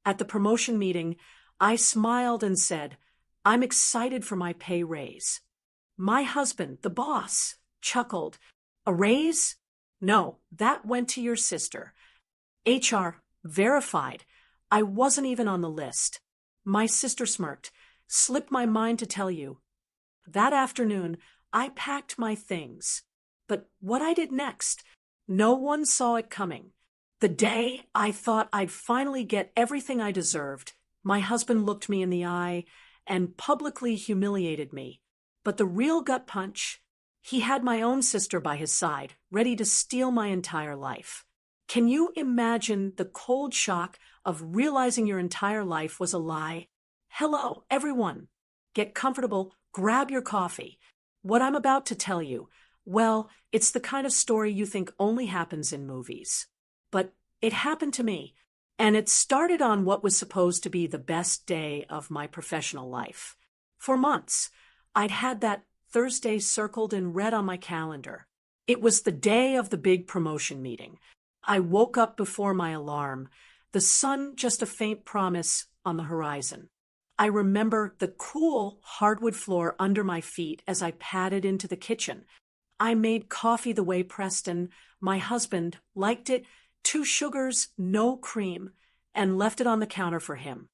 At the promotion meeting, I smiled and said, "I'm excited for my pay raise." My husband, the boss, chuckled. "A raise? No, that went to your sister." HR verified. I wasn't even on the list. My sister smirked. "Slipped my mind to tell you." That afternoon, I packed my things. But what I did next, no one saw it coming. The day I thought I'd finally get everything I deserved, my husband looked me in the eye and publicly humiliated me. But the real gut punch, he had my own sister by his side, ready to steal my entire life. Can you imagine the cold shock of realizing your entire life was a lie? Hello, everyone. Get comfortable, grab your coffee. What I'm about to tell you, well, it's the kind of story you think only happens in movies. But it happened to me, and it started on what was supposed to be the best day of my professional life. For months, I'd had that Thursday circled in red on my calendar. It was the day of the big promotion meeting. I woke up before my alarm, the sun just a faint promise on the horizon. I remember the cool hardwood floor under my feet as I padded into the kitchen. I made coffee the way Preston, my husband, liked it, 2 sugars, no cream, and left it on the counter for him.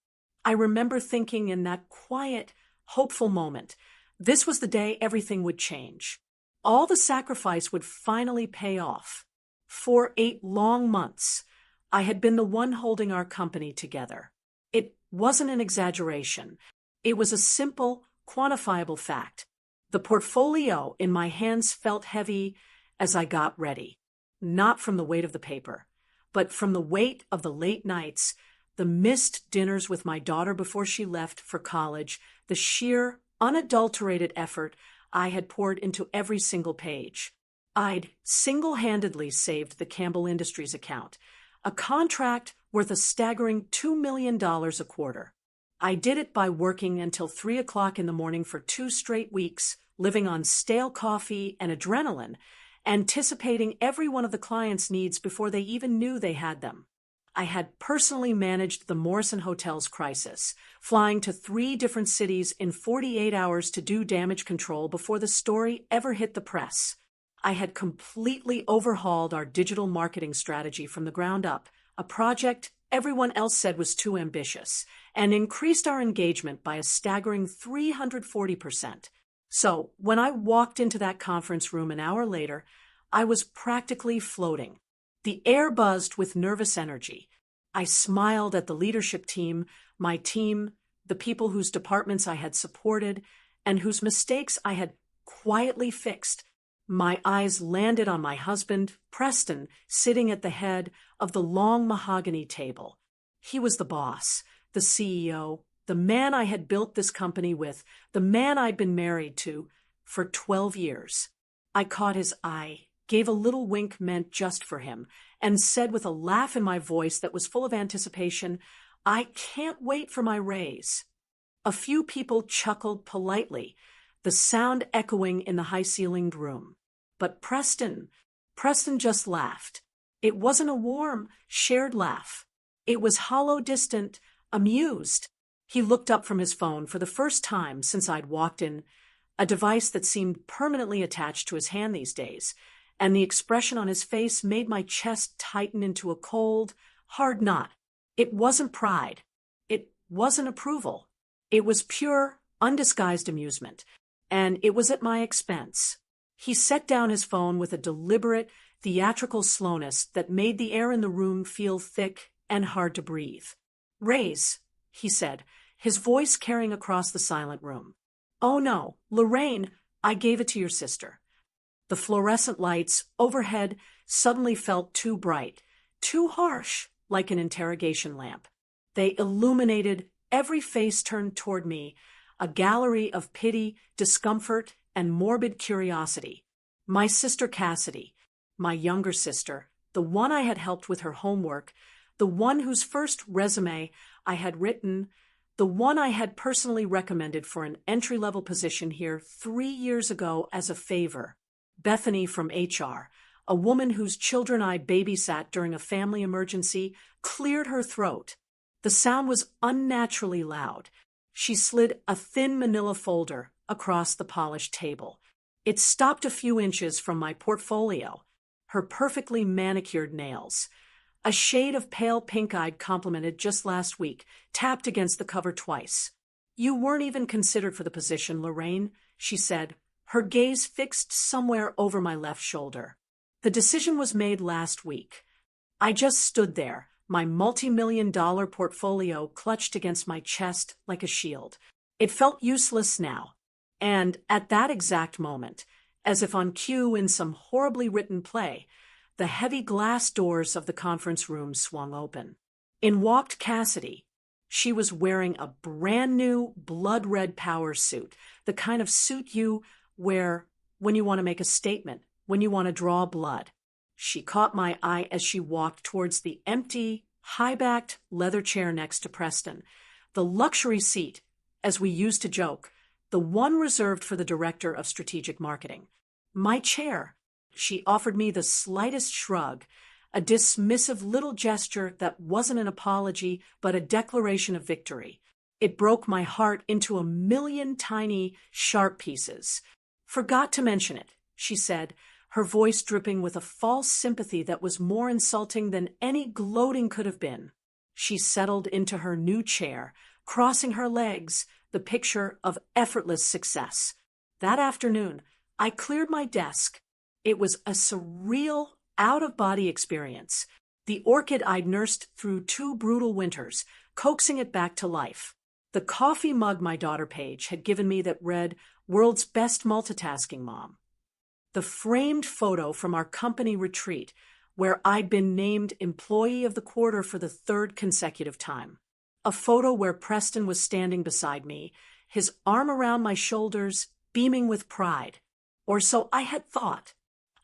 I remember thinking in that quiet, hopeful moment, this was the day everything would change. All the sacrifice would finally pay off. For 8 long months, I had been the one holding our company together. It wasn't an exaggeration. It was a simple, quantifiable fact. The portfolio in my hands felt heavy as I got ready, not from the weight of the paper, but from the weight of the late nights, the missed dinners with my daughter before she left for college, the sheer, unadulterated effort I had poured into every single page. I'd single-handedly saved the Campbell Industries account, a contract worth a staggering $2 million a quarter. I did it by working until 3 o'clock in the morning for 2 straight weeks, living on stale coffee and adrenaline, anticipating every one of the clients' needs before they even knew they had them. I had personally managed the Morrison Hotel's crisis, flying to 3 different cities in 48 hours to do damage control before the story ever hit the press. I had completely overhauled our digital marketing strategy from the ground up, a project everyone else said was too ambitious, and increased our engagement by a staggering 340%. So, when I walked into that conference room an hour later, I was practically floating. The air buzzed with nervous energy. I smiled at the leadership team, my team, the people whose departments I had supported, and whose mistakes I had quietly fixed. My eyes landed on my husband, Preston, sitting at the head of the long mahogany table. He was the boss, the CEO, the man I had built this company with, the man I'd been married to for 12 years. I caught his eye, gave a little wink meant just for him, and said with a laugh in my voice that was full of anticipation, "I can't wait for my raise." A few people chuckled politely, the sound echoing in the high-ceilinged room. But Preston just laughed. It wasn't a warm, shared laugh. It was hollow, distant, amused. He looked up from his phone for the first time since I'd walked in, a device that seemed permanently attached to his hand these days, and the expression on his face made my chest tighten into a cold, hard knot. It wasn't pride. It wasn't approval. It was pure, undisguised amusement, and it was at my expense. He set down his phone with a deliberate, theatrical slowness that made the air in the room feel thick and hard to breathe. "Raise," he said, his voice carrying across the silent room. "Oh no, Lorraine, I gave it to your sister." The fluorescent lights overhead suddenly felt too bright, too harsh, like an interrogation lamp. They illuminated every face turned toward me, a gallery of pity, discomfort, and morbid curiosity. My sister Cassidy, my younger sister, the one I had helped with her homework, the one whose first resume I had written, the one I had personally recommended for an entry-level position here 3 years ago as a favor. Bethany from HR, a woman whose children I babysat during a family emergency, cleared her throat. The sound was unnaturally loud. She slid a thin manila folder across the polished table. It stopped a few inches from my portfolio, her perfectly manicured nails. A shade of pale pink-eyed complimented just last week, tapped against the cover twice. "You weren't even considered for the position, Lorraine," she said, her gaze fixed somewhere over my left shoulder. "The decision was made last week." I just stood there, my multi-million-dollar portfolio clutched against my chest like a shield. It felt useless now. And at that exact moment, as if on cue in some horribly written play, the heavy glass doors of the conference room swung open. In walked Cassidy. She was wearing a brand-new blood-red power suit, the kind of suit you wear when you want to make a statement, when you want to draw blood. She caught my eye as she walked towards the empty, high-backed leather chair next to Preston, the luxury seat, as we used to joke, the one reserved for the director of strategic marketing. "My chair." She offered me the slightest shrug, a dismissive little gesture that wasn't an apology but a declaration of victory. It broke my heart into a million tiny, sharp pieces. "Forgot to mention it," she said, her voice dripping with a false sympathy that was more insulting than any gloating could have been. She settled into her new chair, crossing her legs, the picture of effortless success. That afternoon, I cleared my desk. It was a surreal, out-of-body experience. The orchid I'd nursed through 2 brutal winters, coaxing it back to life. The coffee mug my daughter Paige had given me that read, "World's Best Multitasking Mom." The framed photo from our company retreat, where I'd been named Employee of the Quarter for the 3rd consecutive time. A photo where Preston was standing beside me, his arm around my shoulders, beaming with pride. Or so I had thought.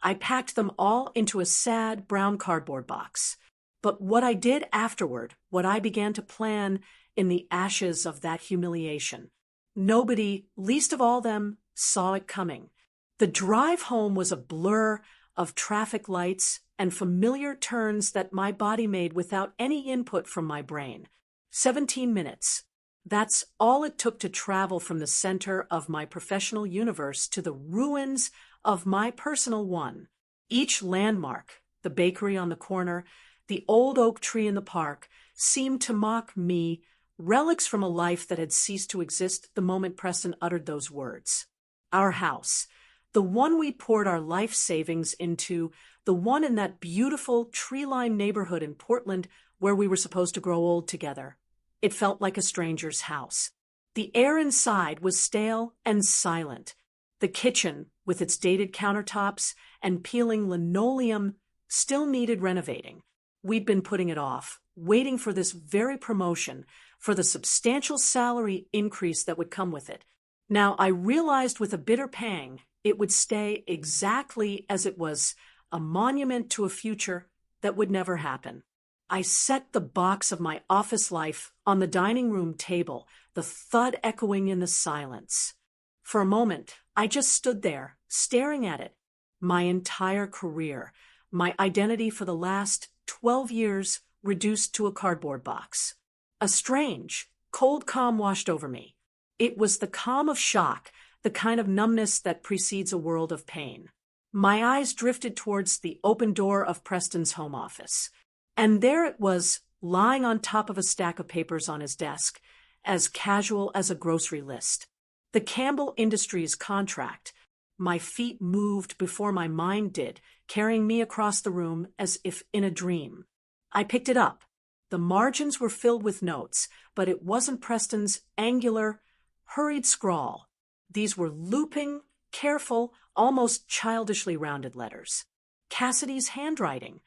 I packed them all into a sad brown cardboard box. But what I did afterward, what I began to plan in the ashes of that humiliation, nobody, least of all them, saw it coming. The drive home was a blur of traffic lights and familiar turns that my body made without any input from my brain. 17 minutes. That's all it took to travel from the center of my professional universe to the ruins of my personal one. Each landmark, the bakery on the corner, the old oak tree in the park, seemed to mock me, relics from a life that had ceased to exist the moment Preston uttered those words. Our house, the one we poured our life savings into, the one in that beautiful tree-lined neighborhood in Portland where we were supposed to grow old together. It felt like a stranger's house. The air inside was stale and silent. The kitchen, with its dated countertops and peeling linoleum, still needed renovating. We'd been putting it off, waiting for this very promotion, for the substantial salary increase that would come with it. Now I realized with a bitter pang it would stay exactly as it was, a monument to a future that would never happen. I set the box of my office life on the dining room table, the thud echoing in the silence. For a moment, I just stood there, staring at it. My entire career, my identity for the last 12 years reduced to a cardboard box. A strange, cold calm washed over me. It was the calm of shock, the kind of numbness that precedes a world of pain. My eyes drifted towards the open door of Preston's home office. And there it was, lying on top of a stack of papers on his desk, as casual as a grocery list. The Campbell Industries contract. My feet moved before my mind did, carrying me across the room as if in a dream. I picked it up. The margins were filled with notes, but it wasn't Preston's angular, hurried scrawl. These were looping, careful, almost childishly rounded letters. Cassidy's handwriting.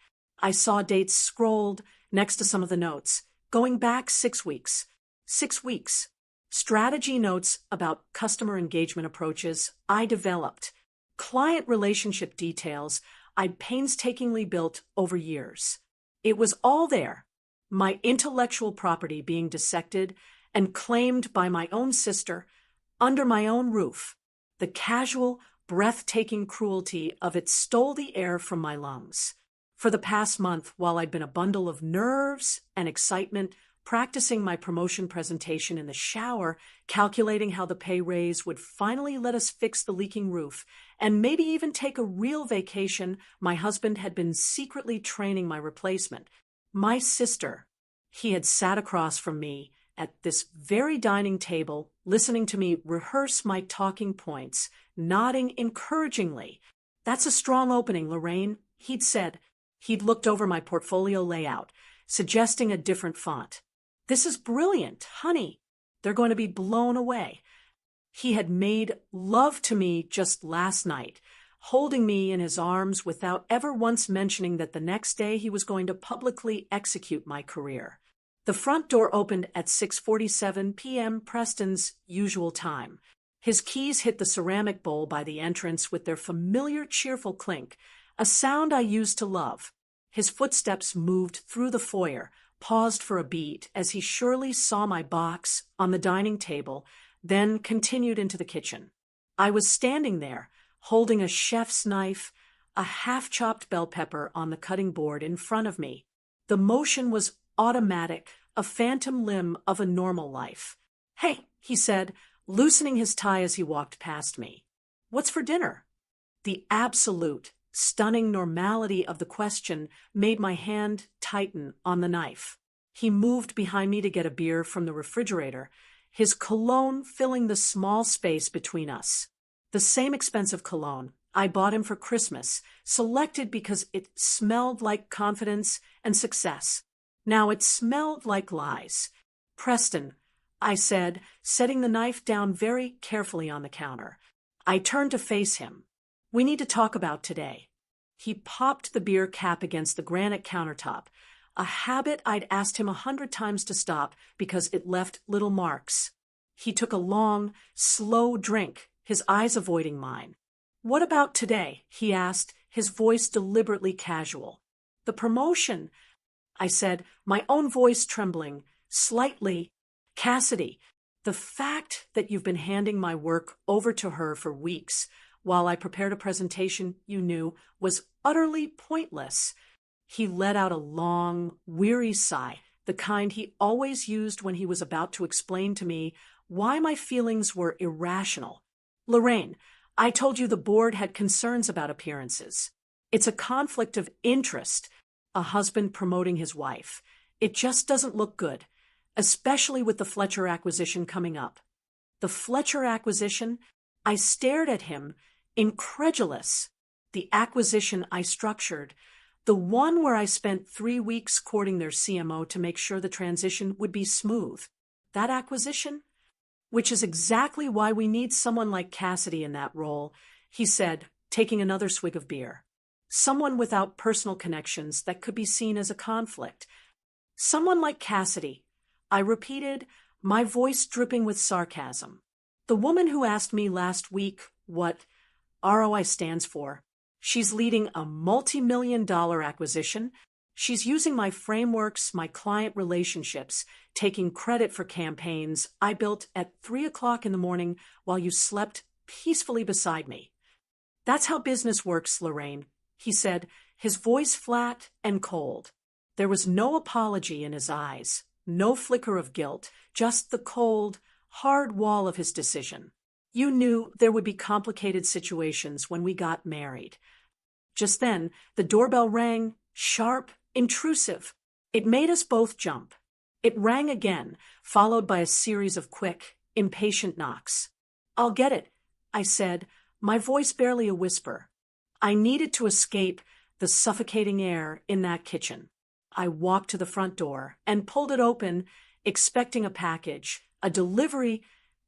I saw dates scrolled next to some of the notes, going back 6 weeks. 6 weeks. Strategy notes about customer engagement approaches I developed. Client relationship details I'd painstakingly built over years. It was all there. My intellectual property being dissected and claimed by my own sister under my own roof. The casual, breathtaking cruelty of it stole the air from my lungs. For the past month, while I'd been a bundle of nerves and excitement, practicing my promotion presentation in the shower, calculating how the pay raise would finally let us fix the leaking roof, and maybe even take a real vacation. My husband had been secretly training my replacement, my sister. He had sat across from me at this very dining table, listening to me rehearse my talking points, nodding encouragingly. "That's a strong opening, Lorraine," he'd said. He'd looked over my portfolio layout, suggesting a different font. "This is brilliant, honey. They're going to be blown away." He had made love to me just last night, holding me in his arms without ever once mentioning that the next day he was going to publicly execute my career. The front door opened at 6:47 p.m. Preston's usual time. His keys hit the ceramic bowl by the entrance with their familiar cheerful clink, a sound I used to love. His footsteps moved through the foyer, paused for a beat as he surely saw my box on the dining table, then continued into the kitchen. I was standing there, holding a chef's knife, a half-chopped bell pepper on the cutting board in front of me. The motion was automatic, a phantom limb of a normal life. "Hey," he said, loosening his tie as he walked past me. "What's for dinner?" The absolute, stunning normality of the question made my hand tighten on the knife. He moved behind me to get a beer from the refrigerator, his cologne filling the small space between us. The same expensive cologne I bought him for Christmas, selected because it smelled like confidence and success. Now it smelled like lies. "Preston," I said, setting the knife down very carefully on the counter. I turned to face him. "We need to talk about today." He popped the beer cap against the granite countertop, a habit I'd asked him 100 times to stop because it left little marks. He took a long, slow drink, his eyes avoiding mine. "What about today?" he asked, his voice deliberately casual. "The promotion," I said, my own voice trembling slightly. "Cassidy, the fact that you've been handing my work over to her for weeks while I prepared a presentation you knew was utterly pointless." He let out a long, weary sigh, the kind he always used when he was about to explain to me why my feelings were irrational. "Lorraine, I told you the board had concerns about appearances. It's a conflict of interest, a husband promoting his wife. It just doesn't look good, especially with the Fletcher acquisition coming up." "The Fletcher acquisition?" I stared at him, incredulous. "The acquisition I structured, the one where I spent 3 weeks courting their CMO to make sure the transition would be smooth. That acquisition? Which is exactly why we need someone like Cassidy in that role," he said, taking another swig of beer. "Someone without personal connections that could be seen as a conflict." "Someone like Cassidy," I repeated, my voice dripping with sarcasm. "The woman who asked me last week what ROI stands for. She's leading a multi-million-dollar acquisition. She's using my frameworks, my client relationships, taking credit for campaigns I built at 3 o'clock in the morning while you slept peacefully beside me." "That's how business works, Lorraine," he said, his voice flat and cold. There was no apology in his eyes, no flicker of guilt, just the cold, hard wall of his decision. "You knew there would be complicated situations when we got married." Just then, the doorbell rang, sharp, intrusive. It made us both jump. It rang again, followed by a series of quick, impatient knocks. "I'll get it," I said, my voice barely a whisper. I needed to escape the suffocating air in that kitchen. I walked to the front door and pulled it open, expecting a package, a delivery,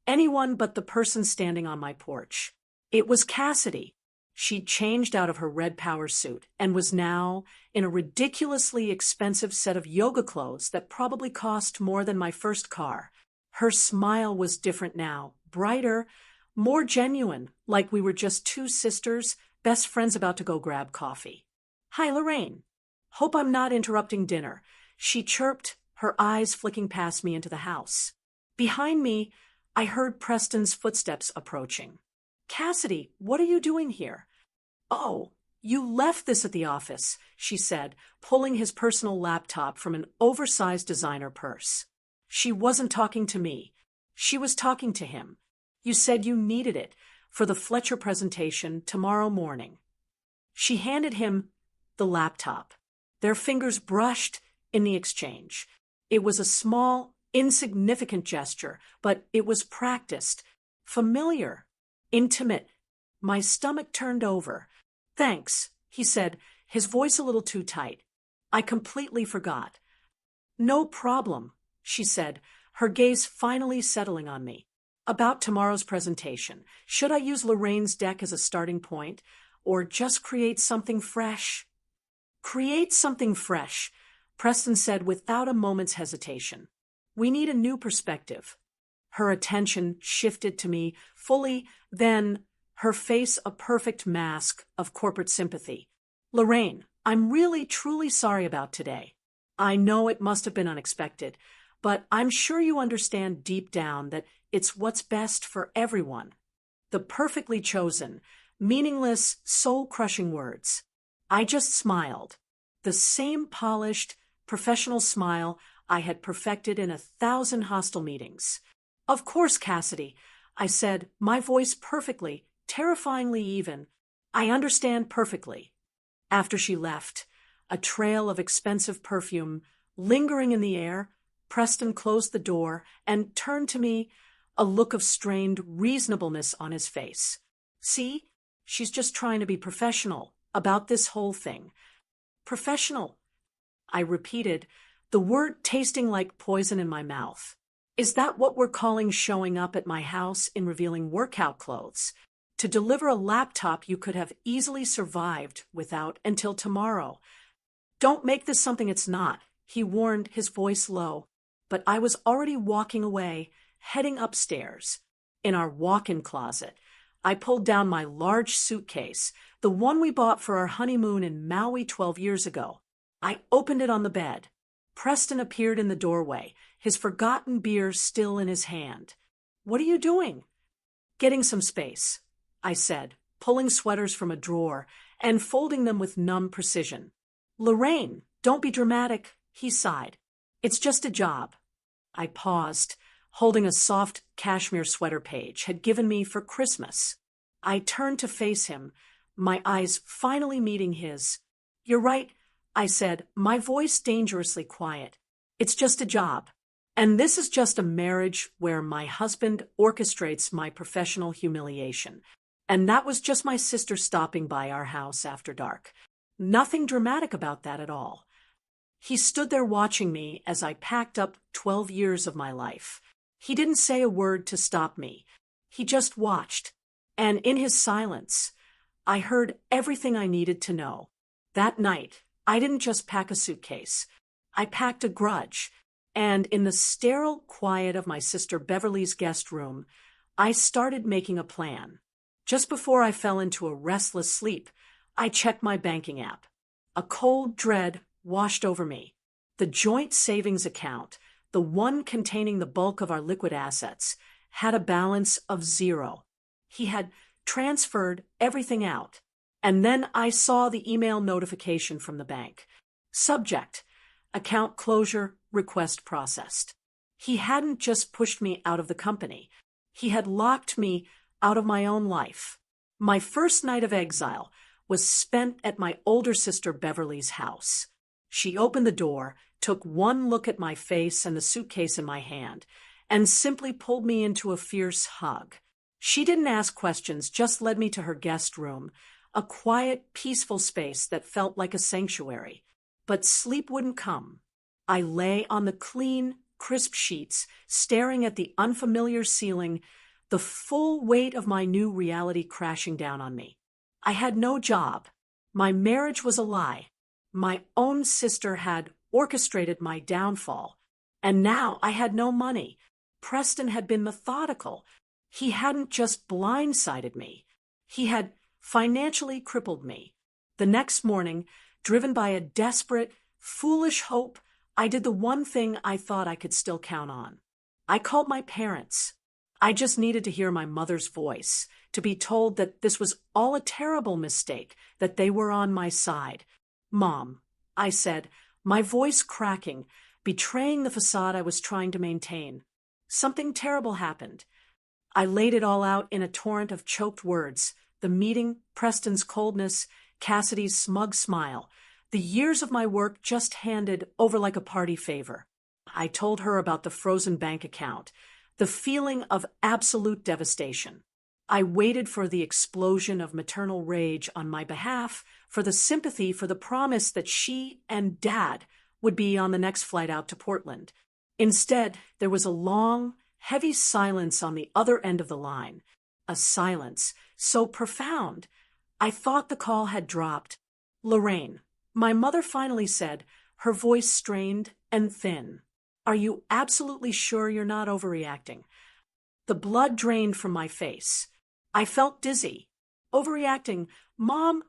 anyone but the person standing on my porch. It was Cassidy. She'd changed out of her red power suit and was now in a ridiculously expensive set of yoga clothes that probably cost more than my first car. Her smile was different now, brighter, more genuine, like we were just two sisters, best friends about to go grab coffee. "Hi, Lorraine. Hope I'm not interrupting dinner," she chirped, her eyes flicking past me into the house. Behind me, I heard Preston's footsteps approaching. "Cassidy, what are you doing here?" "Oh, You left this at the office, she said, pulling his personal laptop from an oversized designer purse. She wasn't talking to me. She was talking to him. You said you needed it for the Fletcher presentation tomorrow morning. She handed him the laptop. Their fingers brushed in the exchange. It was a small, insignificant gesture, but it was practiced, familiar, intimate. My stomach turned over. Thanks, he said, his voice a little too tight. I completely forgot. No problem, she said, her gaze finally settling on me. About tomorrow's presentation, should I use Lorraine's deck as a starting point, or just create something fresh? Create something fresh, Preston said without a moment's hesitation. We need a new perspective. Her attention shifted to me fully, then her face a perfect mask of corporate sympathy. Lorraine, I'm really truly sorry about today. I know it must have been unexpected, but I'm sure you understand deep down that it's what's best for everyone. The perfectly chosen, meaningless, soul-crushing words. I just smiled. The same polished, professional smile I had perfected in 1,000 hostile meetings. Of course, Cassidy, I said, my voice perfectly, terrifyingly even. I understand perfectly. After she left, a trail of expensive perfume lingering in the air, Preston closed the door and turned to me, a look of strained reasonableness on his face. See, she's just trying to be professional about this whole thing. Professional, I repeated, the word tasting like poison in my mouth. Is that what we're calling showing up at my house in revealing workout clothes? To deliver a laptop you could have easily survived without until tomorrow. Don't make this something it's not, he warned, his voice low. But I was already walking away, heading upstairs. In our walk-in closet, I pulled down my large suitcase, the one we bought for our honeymoon in Maui 12 years ago. I opened it on the bed. Preston appeared in the doorway, his forgotten beer still in his hand. What are you doing? Getting some space, I said, pulling sweaters from a drawer and folding them with numb precision. Lorraine, don't be dramatic, he sighed. It's just a job. I paused, holding a soft cashmere sweater Paige had given me for Christmas. I turned to face him, my eyes finally meeting his. You're right, I said, my voice dangerously quiet. It's just a job. And this is just a marriage where my husband orchestrates my professional humiliation. And that was just my sister stopping by our house after dark. Nothing dramatic about that at all. He stood there watching me as I packed up 12 years of my life. He didn't say a word to stop me. He just watched. And in his silence, I heard everything I needed to know. That night, I didn't just pack a suitcase. I packed a grudge. And in the sterile quiet of my sister Beverly's guest room, I started making a plan. Just before I fell into a restless sleep, I checked my banking app. A cold dread washed over me. The joint savings account, the one containing the bulk of our liquid assets, had a balance of 0. He had transferred everything out. And then I saw the email notification from the bank. Subject: account closure request processed. He hadn't just pushed me out of the company. He had locked me out of my own life. My first night of exile was spent at my older sister Beverly's house. She opened the door, took one look at my face and the suitcase in my hand, and simply pulled me into a fierce hug. She didn't ask questions, just led me to her guest room, a quiet, peaceful space that felt like a sanctuary. But sleep wouldn't come. I lay on the clean, crisp sheets, staring at the unfamiliar ceiling, the full weight of my new reality crashing down on me. I had no job. My marriage was a lie. My own sister had orchestrated my downfall. And now I had no money. Preston had been methodical. He hadn't just blindsided me. He had financially crippled me. The next morning, driven by a desperate, foolish hope, I did the one thing I thought I could still count on. I called my parents. I just needed to hear my mother's voice, to be told that this was all a terrible mistake, that they were on my side. Mom, I said, my voice cracking, betraying the facade I was trying to maintain. Something terrible happened. I laid it all out in a torrent of choked words. The meeting, Preston's coldness, Cassidy's smug smile. The years of my work just handed over like a party favor. I told her about the frozen bank account, the feeling of absolute devastation. I waited for the explosion of maternal rage on my behalf, for the sympathy, for the promise that she and Dad would be on the next flight out to Portland. Instead, there was a long, heavy silence on the other end of the line, a silence so profound, I thought the call had dropped. Lorraine, my mother finally said, her voice strained and thin. Are you absolutely sure you're not overreacting? The blood drained from my face. I felt dizzy. Overreacting, Mom?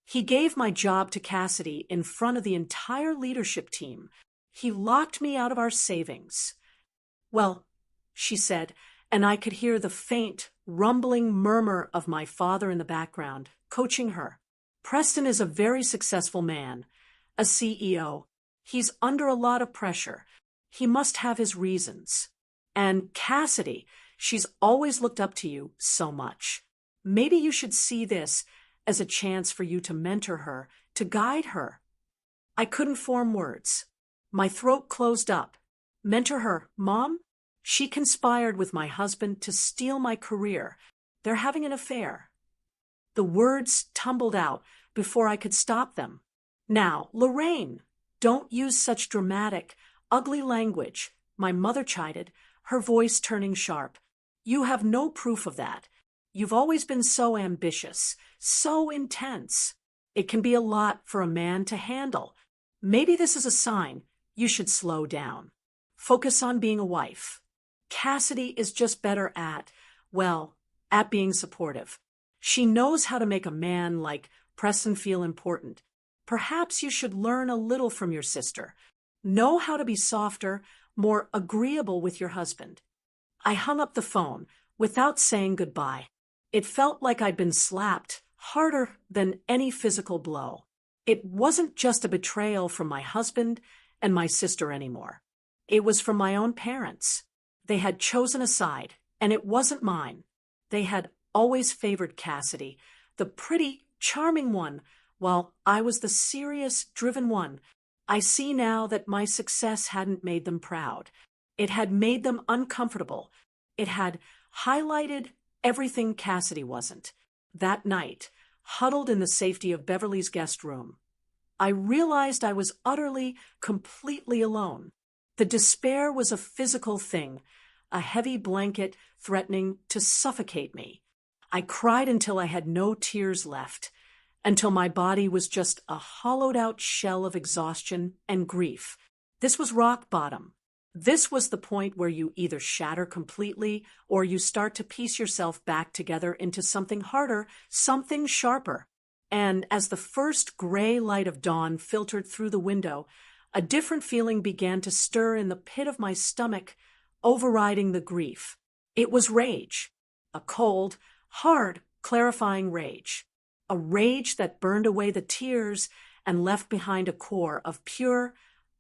He gave my job to Cassidy in front of the entire leadership team. He locked me out of our savings. Well, she said, and I could hear the faint, rumbling murmur of my father in the background, coaching her. Preston is a very successful man, a CEO. He's under a lot of pressure. He must have his reasons. And Cassidy, she's always looked up to you so much. Maybe you should see this as a chance for you to mentor her, to guide her. I couldn't form words. My throat closed up. Mentor her, Mom? She conspired with my husband to steal my career. They're having an affair. The words tumbled out before I could stop them. Now, Lorraine, don't use such dramatic, ugly language, my mother chided, her voice turning sharp. You have no proof of that. You've always been so ambitious, so intense. It can be a lot for a man to handle. Maybe this is a sign you should slow down. Focus on being a wife. Cassidy is just better at being supportive. She knows how to make a man like Preston feel important. Perhaps you should learn a little from your sister. Know how to be softer, more agreeable with your husband. I hung up the phone without saying goodbye. It felt like I'd been slapped, harder than any physical blow. It wasn't just a betrayal from my husband and my sister anymore. It was from my own parents. They had chosen a side, and it wasn't mine. They had always favored Cassidy, the pretty, charming one, while I was the serious, driven one. I see now that my success hadn't made them proud. It had made them uncomfortable. It had highlighted everything Cassidy wasn't. That night, huddled in the safety of Beverly's guest room, I realized I was utterly, completely alone. The despair was a physical thing, a heavy blanket threatening to suffocate me. I cried until I had no tears left, until my body was just a hollowed-out shell of exhaustion and grief. This was rock bottom. This was the point where you either shatter completely or you start to piece yourself back together into something harder, something sharper. And as the first gray light of dawn filtered through the window, a different feeling began to stir in the pit of my stomach, overriding the grief. It was rage. A cold, hard, clarifying rage. A rage that burned away the tears and left behind a core of pure,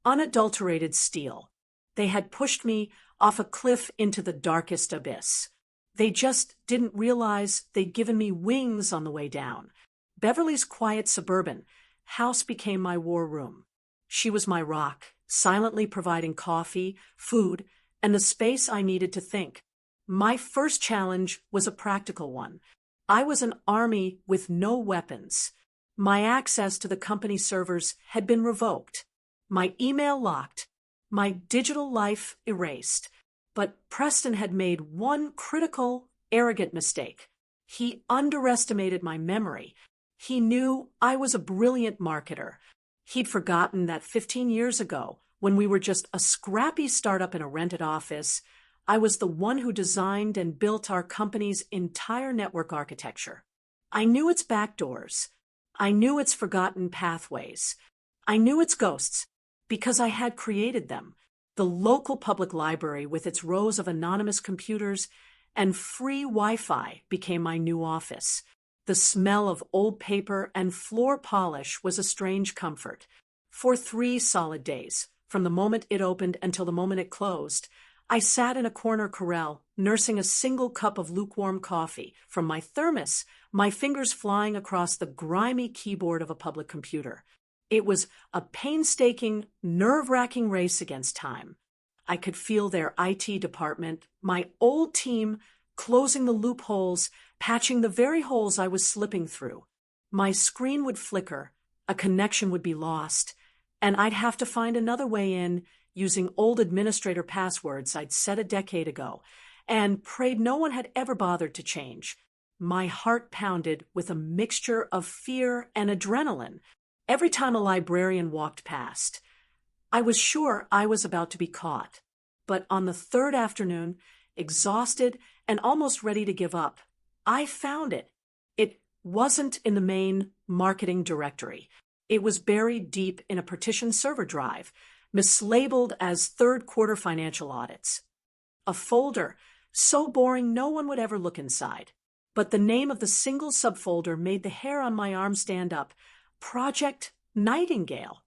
unadulterated steel. They had pushed me off a cliff into the darkest abyss. They just didn't realize they'd given me wings on the way down. Beverly's quiet suburban house became my war room. She was my rock, silently providing coffee, food, and the space I needed to think. My first challenge was a practical one. I was an army with no weapons. My access to the company servers had been revoked, my email locked, my digital life erased. But Preston had made one critical, arrogant mistake. He underestimated my memory. He knew I was a brilliant marketer. He'd forgotten that 15 years ago, when we were just a scrappy startup in a rented office, I was the one who designed and built our company's entire network architecture. I knew its backdoors. I knew its forgotten pathways. I knew its ghosts, because I had created them. The local public library with its rows of anonymous computers and free Wi-Fi became my new office. The smell of old paper and floor polish was a strange comfort. For 3 solid days, from the moment it opened until the moment it closed, I sat in a corner corral, nursing a single cup of lukewarm coffee from my thermos, my fingers flying across the grimy keyboard of a public computer. It was a painstaking, nerve-wracking race against time. I could feel their IT department, my old team, closing the loopholes, patching the very holes I was slipping through. My screen would flicker, a connection would be lost, and I'd have to find another way in using old administrator passwords I'd set a decade ago, and prayed no one had ever bothered to change. My heart pounded with a mixture of fear and adrenaline every time a librarian walked past. I was sure I was about to be caught, but on the 3rd afternoon, exhausted and almost ready to give up, I found it. It wasn't in the main marketing directory. It was buried deep in a partitioned server drive, mislabeled as 3rd quarter financial audits. A folder so boring no one would ever look inside. But the name of the single subfolder made the hair on my arm stand up. Project Nightingale.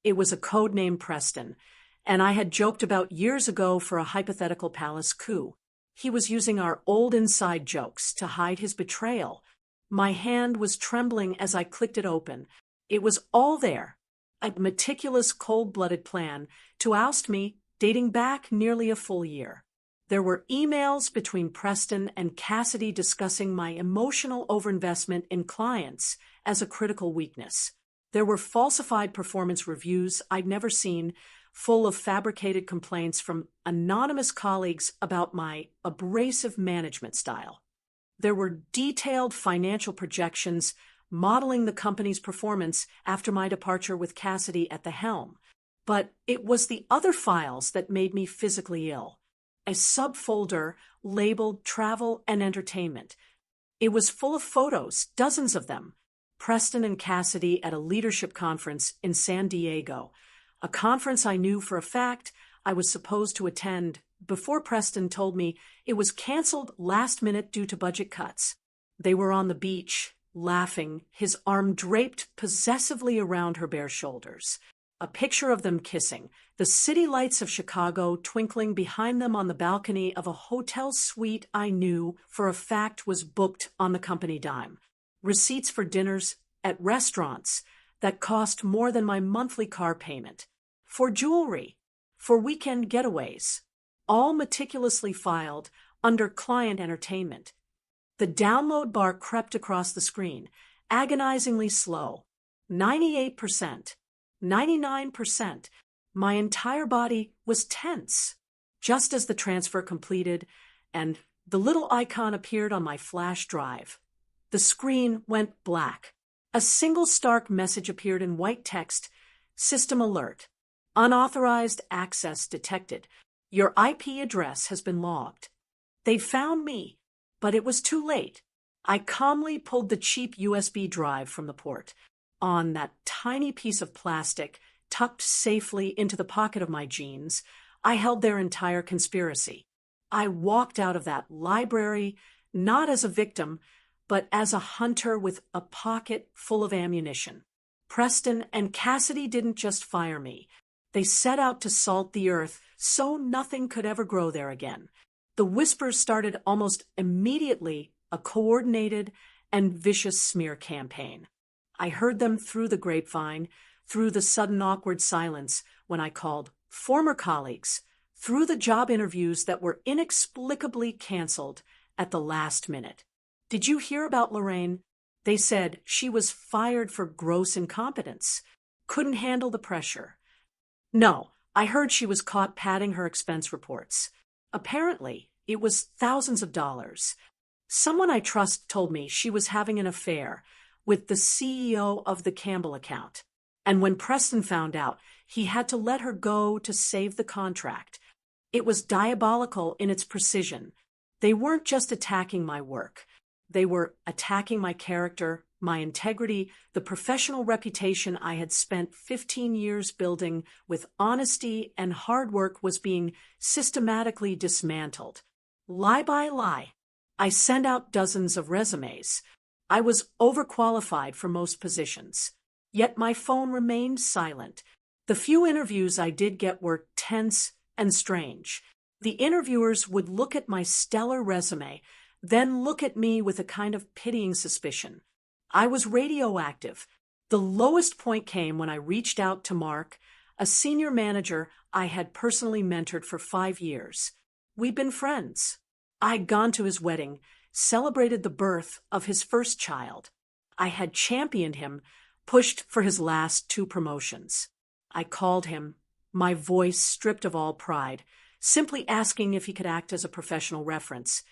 It was a code name Preston, and I had joked about years ago for a hypothetical palace coup. He was using our old inside jokes to hide his betrayal. My hand was trembling as I clicked it open. It was all there, a meticulous, cold-blooded plan to oust me dating back nearly a full year. There were emails between Preston and Cassidy discussing my emotional overinvestment in clients as a critical weakness. There were falsified performance reviews I'd never seen, full of fabricated complaints from anonymous colleagues about my abrasive management style. There were detailed financial projections modeling the company's performance after my departure with Cassidy at the helm. But it was the other files that made me physically ill. A subfolder labeled Travel and Entertainment. It was full of photos, dozens of them. Preston and Cassidy at a leadership conference in San Diego, a conference I knew for a fact I was supposed to attend before Preston told me it was canceled last minute due to budget cuts. They were on the beach, laughing, his arm draped possessively around her bare shoulders. A picture of them kissing, the city lights of Chicago twinkling behind them on the balcony of a hotel suite I knew for a fact was booked on the company dime. Receipts for dinners at restaurants that cost more than my monthly car payment. For jewelry, for weekend getaways, all meticulously filed under client entertainment. The download bar crept across the screen, agonizingly slow. 98%. 99%. My entire body was tense. Just as the transfer completed and the little icon appeared on my flash drive, the screen went black. A single stark message appeared in white text. System alert. Unauthorized access detected. Your IP address has been logged. They'd found me, but it was too late. I calmly pulled the cheap USB drive from the port. On that tiny piece of plastic, tucked safely into the pocket of my jeans, I held their entire conspiracy. I walked out of that library, not as a victim, but as a hunter with a pocket full of ammunition. Preston and Cassidy didn't just fire me. They set out to salt the earth so nothing could ever grow there again. The whispers started almost immediately a coordinated and vicious smear campaign. I heard them through the grapevine, through the sudden awkward silence when I called former colleagues, through the job interviews that were inexplicably canceled at the last minute. Did you hear about Lorraine? They said she was fired for gross incompetence, couldn't handle the pressure. No, I heard she was caught padding her expense reports. Apparently, it was thousands of dollars. Someone I trust told me she was having an affair with the CEO of the Campbell account. And when Preston found out, he had to let her go to save the contract. It was diabolical in its precision. They weren't just attacking my work. They were attacking my character, my integrity, the professional reputation I had spent 15 years building with honesty and hard work was being systematically dismantled. Lie by lie. I sent out dozens of resumes. I was overqualified for most positions. Yet my phone remained silent. The few interviews I did get were tense and strange. The interviewers would look at my stellar resume, then look at me with a kind of pitying suspicion. I was radioactive. The lowest point came when I reached out to Mark, a senior manager I had personally mentored for 5 years. We'd been friends. I'd gone to his wedding, celebrated the birth of his first child. I had championed him, pushed for his last 2 promotions. I called him, my voice stripped of all pride, simply asking if he could act as a professional reference,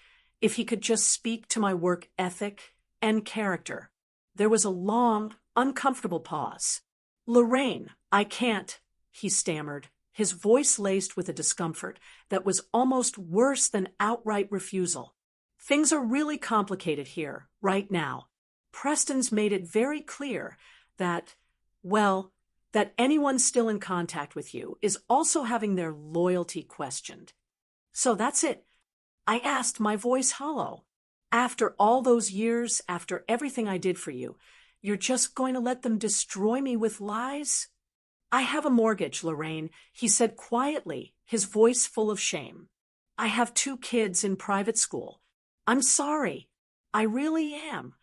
if he could just speak to my work ethic and character. There was a long, uncomfortable pause. "Lorraine, I can't," he stammered, his voice laced with a discomfort that was almost worse than outright refusal. "Things are really complicated here, right now. Preston's made it very clear that, well, that anyone still in contact with you is also having their loyalty questioned." "So that's it?" I asked, my voice hollow. "After all those years, after everything I did for you, you're just going to let them destroy me with lies?" "I have a mortgage, Lorraine," he said quietly, his voice full of shame. "I have 2 kids in private school. I'm sorry. I really am."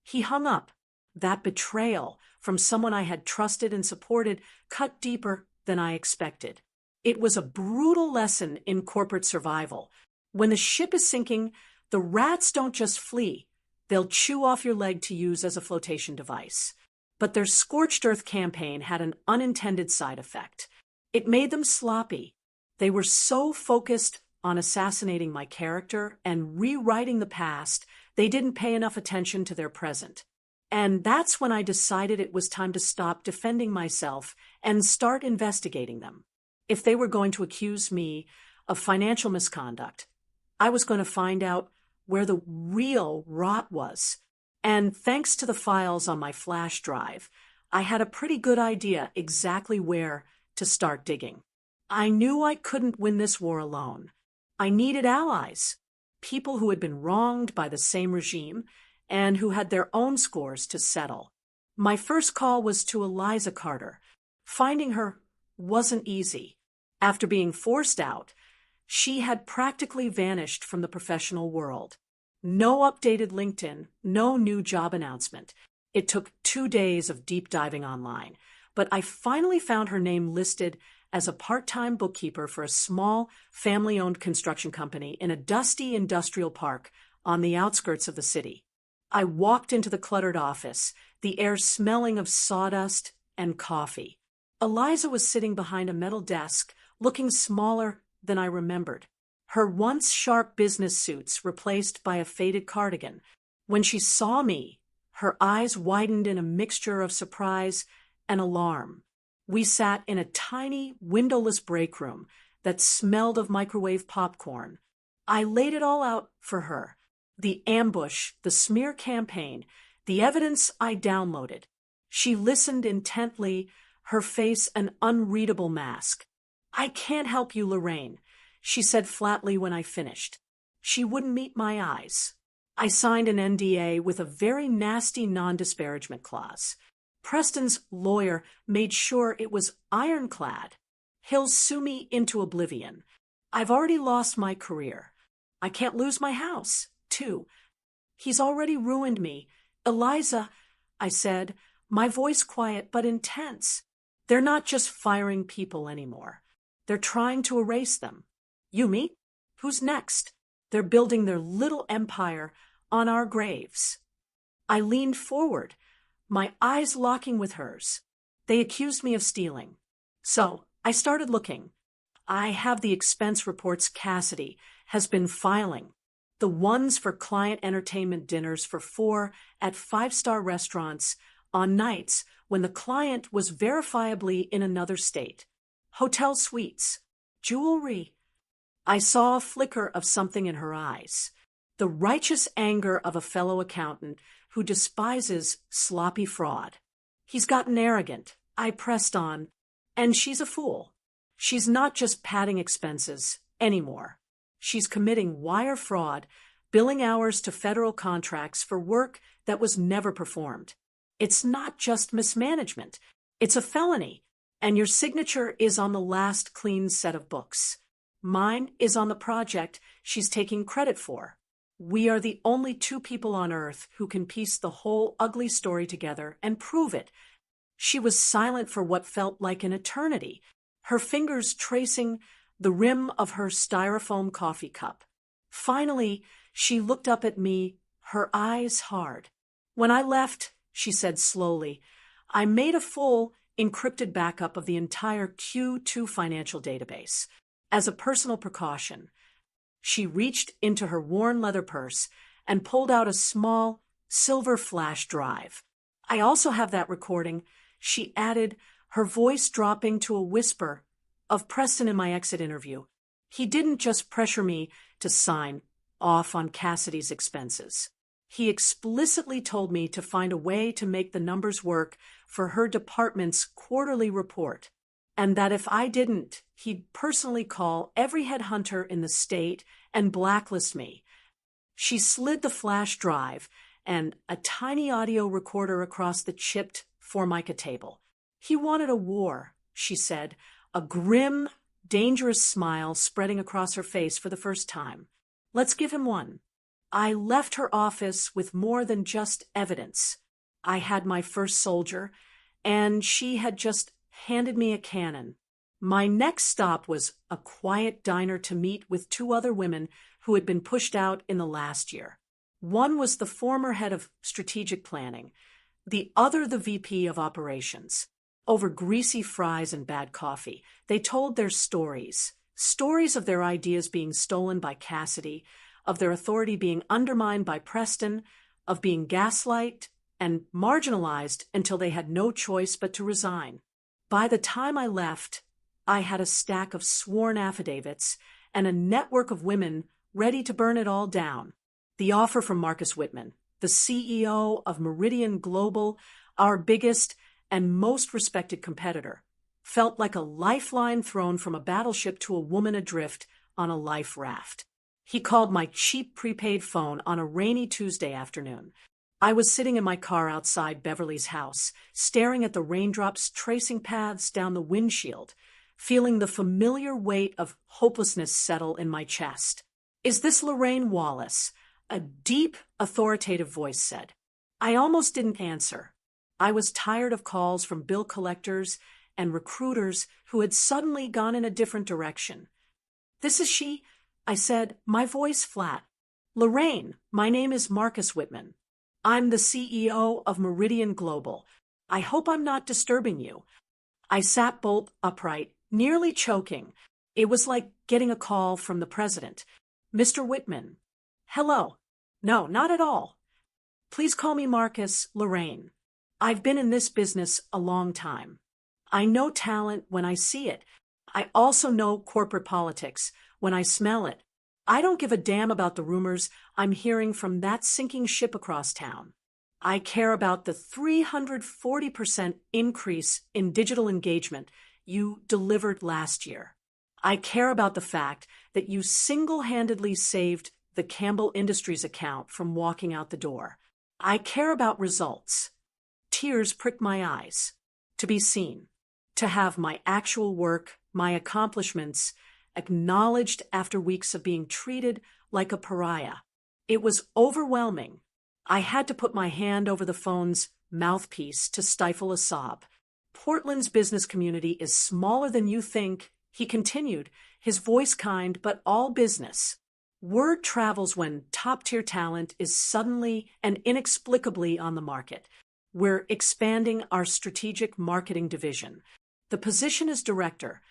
He hung up. That betrayal from someone I had trusted and supported cut deeper than I expected. It was a brutal lesson in corporate survival. When the ship is sinking, the rats don't just flee. They'll chew off your leg to use as a flotation device. But their scorched earth campaign had an unintended side effect. It made them sloppy. They were so focused on assassinating my character and rewriting the past, they didn't pay enough attention to their present. And that's when I decided it was time to stop defending myself and start investigating them. If they were going to accuse me of financial misconduct, I was going to find out where the real rot was. And thanks to the files on my flash drive, I had a pretty good idea exactly where to start digging. I knew I couldn't win this war alone. I needed allies, people who had been wronged by the same regime and who had their own scores to settle. My first call was to Eliza Carter. Finding her wasn't easy. After being forced out, she had practically vanished from the professional world. No updated LinkedIn, no new job announcement. It took 2 days of deep diving online, but I finally found her name listed as a part-time bookkeeper for a small, family-owned construction company in a dusty industrial park on the outskirts of the city. I walked into the cluttered office, the air smelling of sawdust and coffee. Eliza was sitting behind a metal desk, looking smaller than I remembered. Her once sharp business suits replaced by a faded cardigan. When she saw me, her eyes widened in a mixture of surprise and alarm. We sat in a tiny, windowless break room that smelled of microwave popcorn. I laid it all out for her. The ambush, the smear campaign, the evidence I downloaded. She listened intently, her face an unreadable mask. "I can't help you, Lorraine," she said flatly when I finished. She wouldn't meet my eyes. I signed an NDA with a very nasty non-disparagement clause. Preston's lawyer made sure it was ironclad. "He'll sue me into oblivion. I've already lost my career. I can't lose my house, too. He's already ruined me. Eliza," I said, my voice quiet but intense. "They're not just firing people anymore. They're trying to erase them. You meet? Who's next? They're building their little empire on our graves." I leaned forward, my eyes locking with hers. "They accused me of stealing. So I started looking. I have the expense reports Cassidy has been filing. The ones for client entertainment dinners for 4 at 5-star restaurants on nights when the client was verifiably in another state. Hotel suites, jewelry." I saw a flicker of something in her eyes. the righteous anger of a fellow accountant who despises sloppy fraud. He's gotten arrogant. I pressed on. And she's a fool. She's not just padding expenses anymore. She's committing wire fraud, billing hours to federal contracts for work that was never performed. It's not just mismanagement. It's a felony. And your signature is on the last clean set of books. Mine is on the project she's taking credit for. We are the only two people on Earth who can piece the whole ugly story together and prove it. She was silent for what felt like an eternity, her fingers tracing the rim of her styrofoam coffee cup. Finally, she looked up at me, her eyes hard. When I left, she said slowly, I made a full, encrypted backup of the entire Q2 financial database. As a personal precaution, she reached into her worn leather purse and pulled out a small, silver flash drive. I also have that recording, she added, her voice dropping to a whisper, of Preston in my exit interview. He didn't just pressure me to sign off on Cassidy's expenses. He explicitly told me to find a way to make the numbers work for her department's quarterly report, and that if I didn't, he'd personally call every headhunter in the state and blacklist me. She slid the flash drive and a tiny audio recorder across the chipped Formica table. He wanted a war, she said, a grim, dangerous smile spreading across her face for the first time. Let's give him one. I left her office with more than just evidence. I had my first soldier, and she had just handed me a cannon. My next stop was a quiet diner to meet with two other women who had been pushed out in the last year. One was the former head of strategic planning, the other the VP of operations. Over greasy fries and bad coffee, they told their stories of their ideas being stolen by Cassidy, of their authority being undermined by Preston, of being gaslighted and marginalized until they had no choice but to resign. By the time I left, I had a stack of sworn affidavits and a network of women ready to burn it all down. The offer from Marcus Whitman, the CEO of Meridian Global, our biggest and most respected competitor, felt like a lifeline thrown from a battleship to a woman adrift on a life raft. He called my cheap prepaid phone on a rainy Tuesday afternoon. I was sitting in my car outside Beverly's house, staring at the raindrops tracing paths down the windshield, feeling the familiar weight of hopelessness settle in my chest. "Is this Lorraine Wallace?" a deep, authoritative voice said. I almost didn't answer. I was tired of calls from bill collectors and recruiters who had suddenly gone in a different direction. "This is she," I said, my voice flat. "Lorraine, my name is Marcus Whitman. I'm the CEO of Meridian Global. I hope I'm not disturbing you." I sat bolt upright, nearly choking. It was like getting a call from the president. "Mr. Whitman." "Hello." "No, not at all." "Please call me Marcus, Lorraine. I've been in this business a long time. I know talent when I see it. I also know corporate politics when I smell it. I don't give a damn about the rumors I'm hearing from that sinking ship across town. I care about the 340% increase in digital engagement you delivered last year. I care about the fact that you single-handedly saved the Campbell Industries account from walking out the door. I care about results. Tears pricked my eyes. To be seen. To have my actual work, my accomplishments, acknowledged after weeks of being treated like a pariah. It was overwhelming. I had to put my hand over the phone's mouthpiece to stifle a sob. "Portland's business community is smaller than you think," he continued, his voice kind but all business. "Word travels when top-tier talent is suddenly and inexplicably on the market. We're expanding our strategic marketing division. The position is director,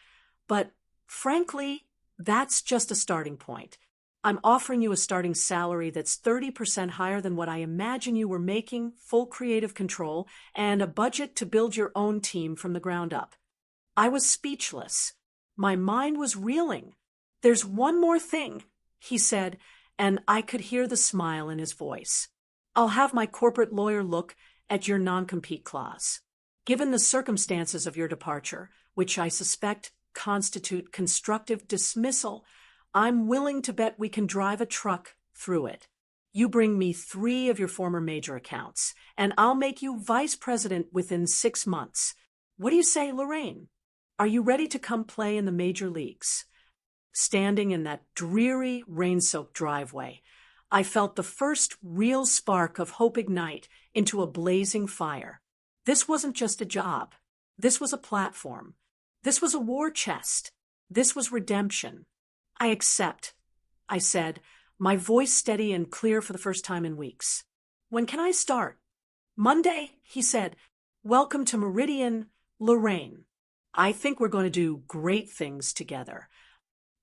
but frankly, that's just a starting point. I'm offering you a starting salary that's 30% higher than what I imagine you were making, full creative control, and a budget to build your own team from the ground up." I was speechless. My mind was reeling. "There's one more thing," he said, and I could hear the smile in his voice. I'll have my corporate lawyer look at your non-compete clause. Given the circumstances of your departure, which I suspect constitute constructive dismissal, I'm willing to bet we can drive a truck through it. You bring me 3 of your former major accounts, and I'll make you vice president within 6 months. What do you say, Lorraine? Are you ready to come play in the major leagues? Standing in that dreary, rain-soaked driveway, I felt the first real spark of hope ignite into a blazing fire. This wasn't just a job. This was a platform. This was a war chest. This was redemption. I accept, I said, my voice steady and clear for the first time in weeks. When can I start? Monday, he said. Welcome to Meridian, Lorraine. I think we're going to do great things together.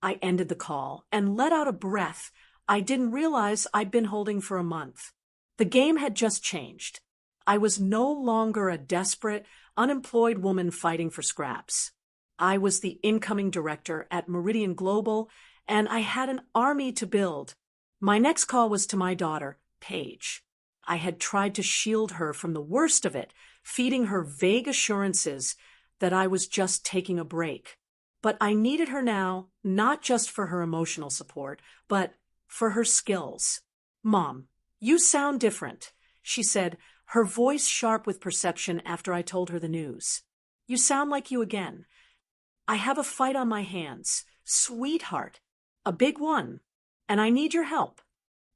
I ended the call and let out a breath I didn't realize I'd been holding for a month. The game had just changed. I was no longer a desperate, unemployed woman fighting for scraps. I was the incoming director at Meridian Global, and I had an army to build. My next call was to my daughter, Paige. I had tried to shield her from the worst of it, feeding her vague assurances that I was just taking a break. But I needed her now, not just for her emotional support, but for her skills. Mom, you sound different, she said, her voice sharp with perception after I told her the news. You sound like you again. I have a fight on my hands, sweetheart, a big one, and I need your help.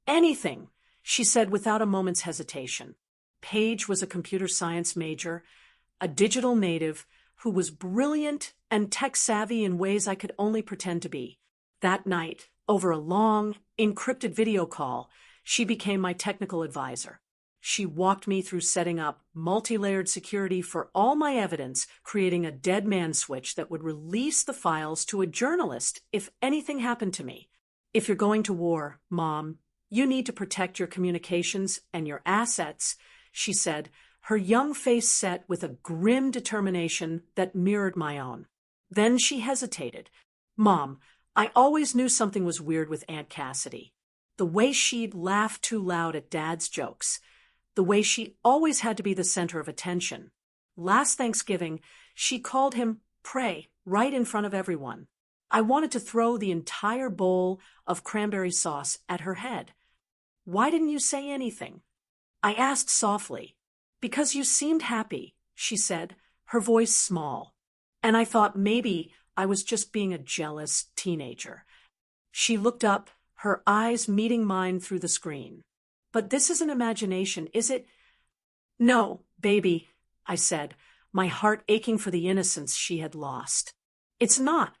Anything, she said without a moment's hesitation. Paige was a computer science major, a digital native who was brilliant and tech-savvy in ways I could only pretend to be. That night, over a long, encrypted video call, she became my technical advisor. She walked me through setting up multi-layered security for all my evidence, creating a dead man switch that would release the files to a journalist if anything happened to me. If you're going to war, Mom, you need to protect your communications and your assets, she said, her young face set with a grim determination that mirrored my own. Then she hesitated. Mom, I always knew something was weird with Aunt Cassidy. The way she'd laugh too loud at Dad's jokes. The way she always had to be the center of attention. Last Thanksgiving, she called him Pray right in front of everyone. I wanted to throw the entire bowl of cranberry sauce at her head. Why didn't you say anything? I asked softly. Because you seemed happy, she said, her voice small. And I thought maybe I was just being a jealous teenager. She looked up, her eyes meeting mine through the screen. But this isn't imagination, is it? No, baby, I said, my heart aching for the innocence she had lost. It's not.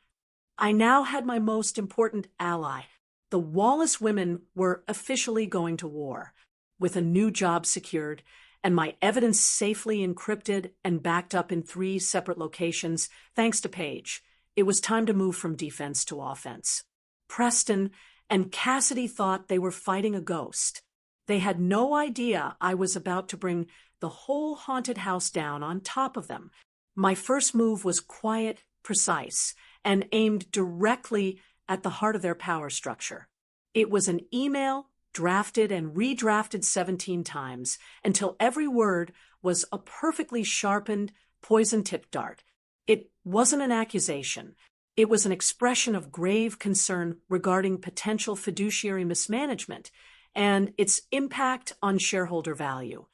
I now had my most important ally. The Wallace women were officially going to war, with a new job secured, and my evidence safely encrypted and backed up in 3 separate locations, thanks to Paige. It was time to move from defense to offense. Preston and Cassidy thought they were fighting a ghost. They had no idea I was about to bring the whole haunted house down on top of them. My first move was quiet, precise, and aimed directly at the heart of their power structure. It was an email drafted and redrafted 17 times until every word was a perfectly sharpened, poison-tipped dart. It wasn't an accusation. It was an expression of grave concern regarding potential fiduciary mismanagement and its impact on shareholder value.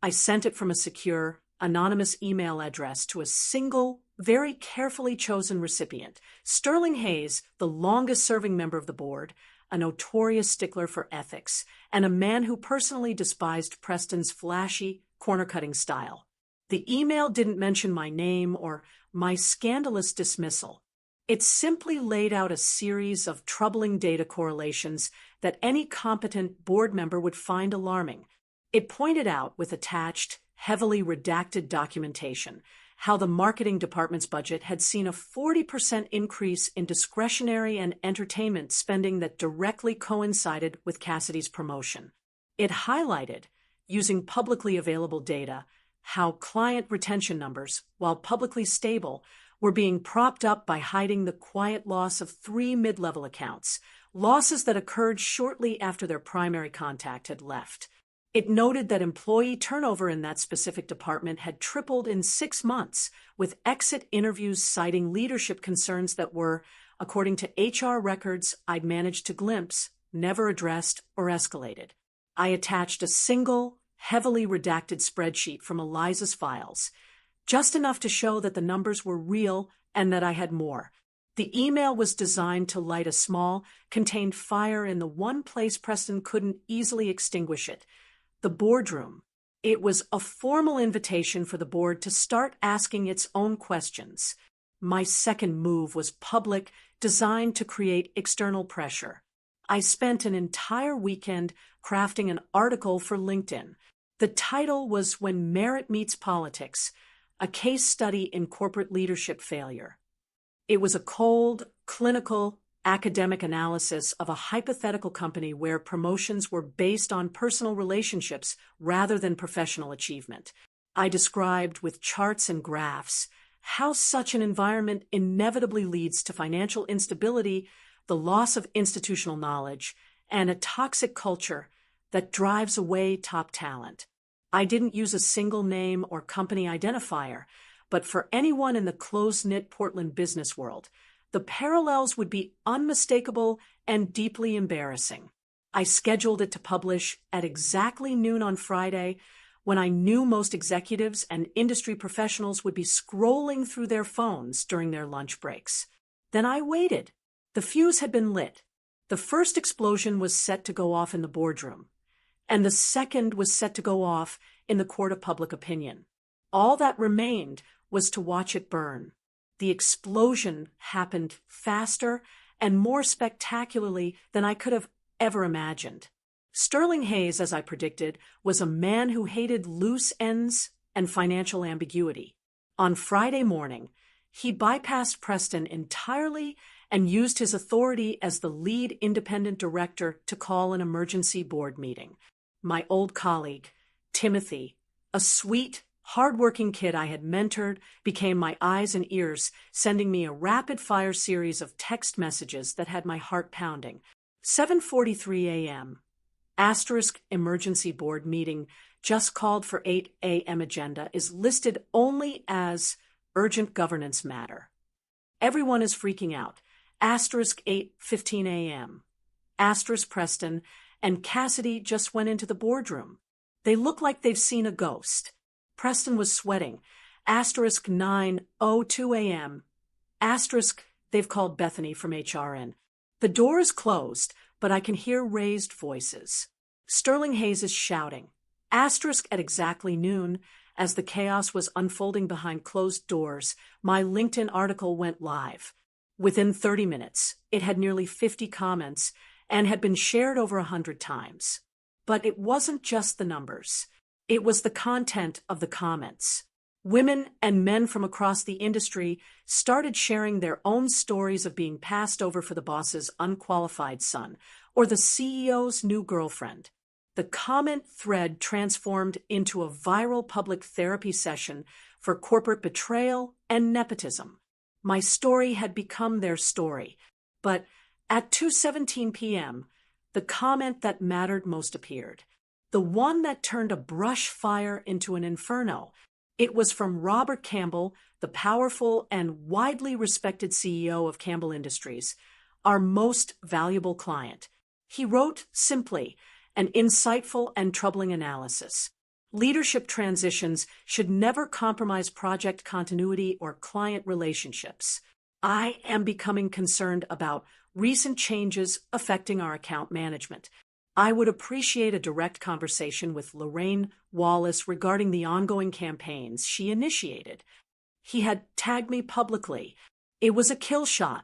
I sent it from a secure, anonymous email address to a single, very carefully chosen recipient, Sterling Hayes, the longest-serving member of the board, a notorious stickler for ethics, and a man who personally despised Preston's flashy, corner-cutting style. The email didn't mention my name or my scandalous dismissal. It simply laid out a series of troubling data correlations that any competent board member would find alarming. It pointed out, with attached, heavily redacted documentation, how the marketing department's budget had seen a 40% increase in discretionary and entertainment spending that directly coincided with Cassidy's promotion. It highlighted, using publicly available data, how client retention numbers, while publicly stable, were being propped up by hiding the quiet loss of 3 mid-level accounts, losses that occurred shortly after their primary contact had left. It noted that employee turnover in that specific department had tripled in 6 months, with exit interviews citing leadership concerns that were, according to HR records I'd managed to glimpse, never addressed or escalated. I attached a single, heavily redacted spreadsheet from Eliza's files, just enough to show that the numbers were real and that I had more. The email was designed to light a small, contained fire in the one place Preston couldn't easily extinguish it: the boardroom. It was a formal invitation for the board to start asking its own questions. My second move was public, designed to create external pressure. I spent an entire weekend crafting an article for LinkedIn. The title was "When Merit Meets Politics: A Case Study in Corporate Leadership Failure." It was a cold, clinical, academic analysis of a hypothetical company where promotions were based on personal relationships rather than professional achievement. I described with charts and graphs how such an environment inevitably leads to financial instability, the loss of institutional knowledge, and a toxic culture that drives away top talent. I didn't use a single name or company identifier, but for anyone in the close-knit Portland business world, the parallels would be unmistakable and deeply embarrassing. I scheduled it to publish at exactly noon on Friday, when I knew most executives and industry professionals would be scrolling through their phones during their lunch breaks. Then I waited. The fuse had been lit. The first explosion was set to go off in the boardroom, and the second was set to go off in the court of public opinion. All that remained was to watch it burn. The explosion happened faster and more spectacularly than I could have ever imagined. Sterling Hayes, as I predicted, was a man who hated loose ends and financial ambiguity. On Friday morning, he bypassed Preston entirely and used his authority as the lead independent director to call an emergency board meeting. My old colleague, Timothy, a sweet, hard-working kid I had mentored, became my eyes and ears, sending me a rapid-fire series of text messages that had my heart pounding. 7:43 a.m. Emergency board meeting just called for 8 a.m. agenda is listed only as urgent governance matter. Everyone is freaking out. 8:15 a.m. Preston and Cassidy just went into the boardroom. They look like they've seen a ghost. Preston was sweating. 9:02 a.m. They've called Bethany from HR in. The door is closed, but I can hear raised voices. Sterling Hayes is shouting. At exactly noon, as the chaos was unfolding behind closed doors, my LinkedIn article went live. Within 30 minutes, it had nearly 50 comments and had been shared over 100 times. But it wasn't just the numbers. It was the content of the comments. Women and men from across the industry started sharing their own stories of being passed over for the boss's unqualified son or the CEO's new girlfriend. The comment thread transformed into a viral public therapy session for corporate betrayal and nepotism. My story had become their story, but at 2:17 p.m., the comment that mattered most appeared. The one that turned a brush fire into an inferno. It was from Robert Campbell, the powerful and widely respected CEO of Campbell Industries, our most valuable client. He wrote simply, an insightful and troubling analysis. Leadership transitions should never compromise project continuity or client relationships. I am becoming concerned about recent changes affecting our account management. I would appreciate a direct conversation with Lorraine Wallace regarding the ongoing campaigns she initiated. He had tagged me publicly. It was a kill shot.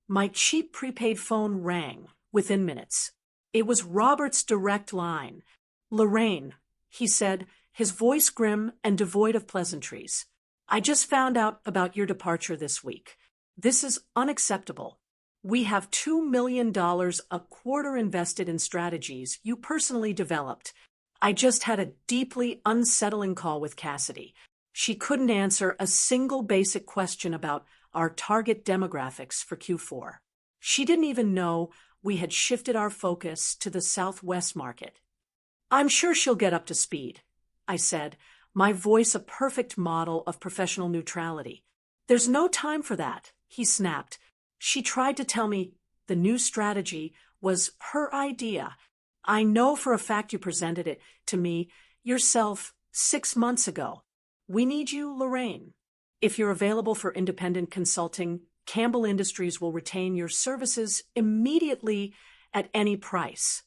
My cheap prepaid phone rang within minutes. It was Robert's direct line. "Lorraine," he said, his voice grim and devoid of pleasantries. "I just found out about your departure this week. This is unacceptable. We have $2 million a quarter invested in strategies you personally developed. I just had a deeply unsettling call with Cassidy. She couldn't answer a single basic question about our target demographics for Q4. She didn't even know we had shifted our focus to the Southwest market. "I'm sure she'll get up to speed," I said, my voice a perfect model of professional neutrality. "There's no time for that," he snapped. "She tried to tell me the new strategy was her idea. I know for a fact you presented it to me yourself 6 months ago. We need you, Lorraine. If you're available for independent consulting, Campbell Industries will retain your services immediately at any price."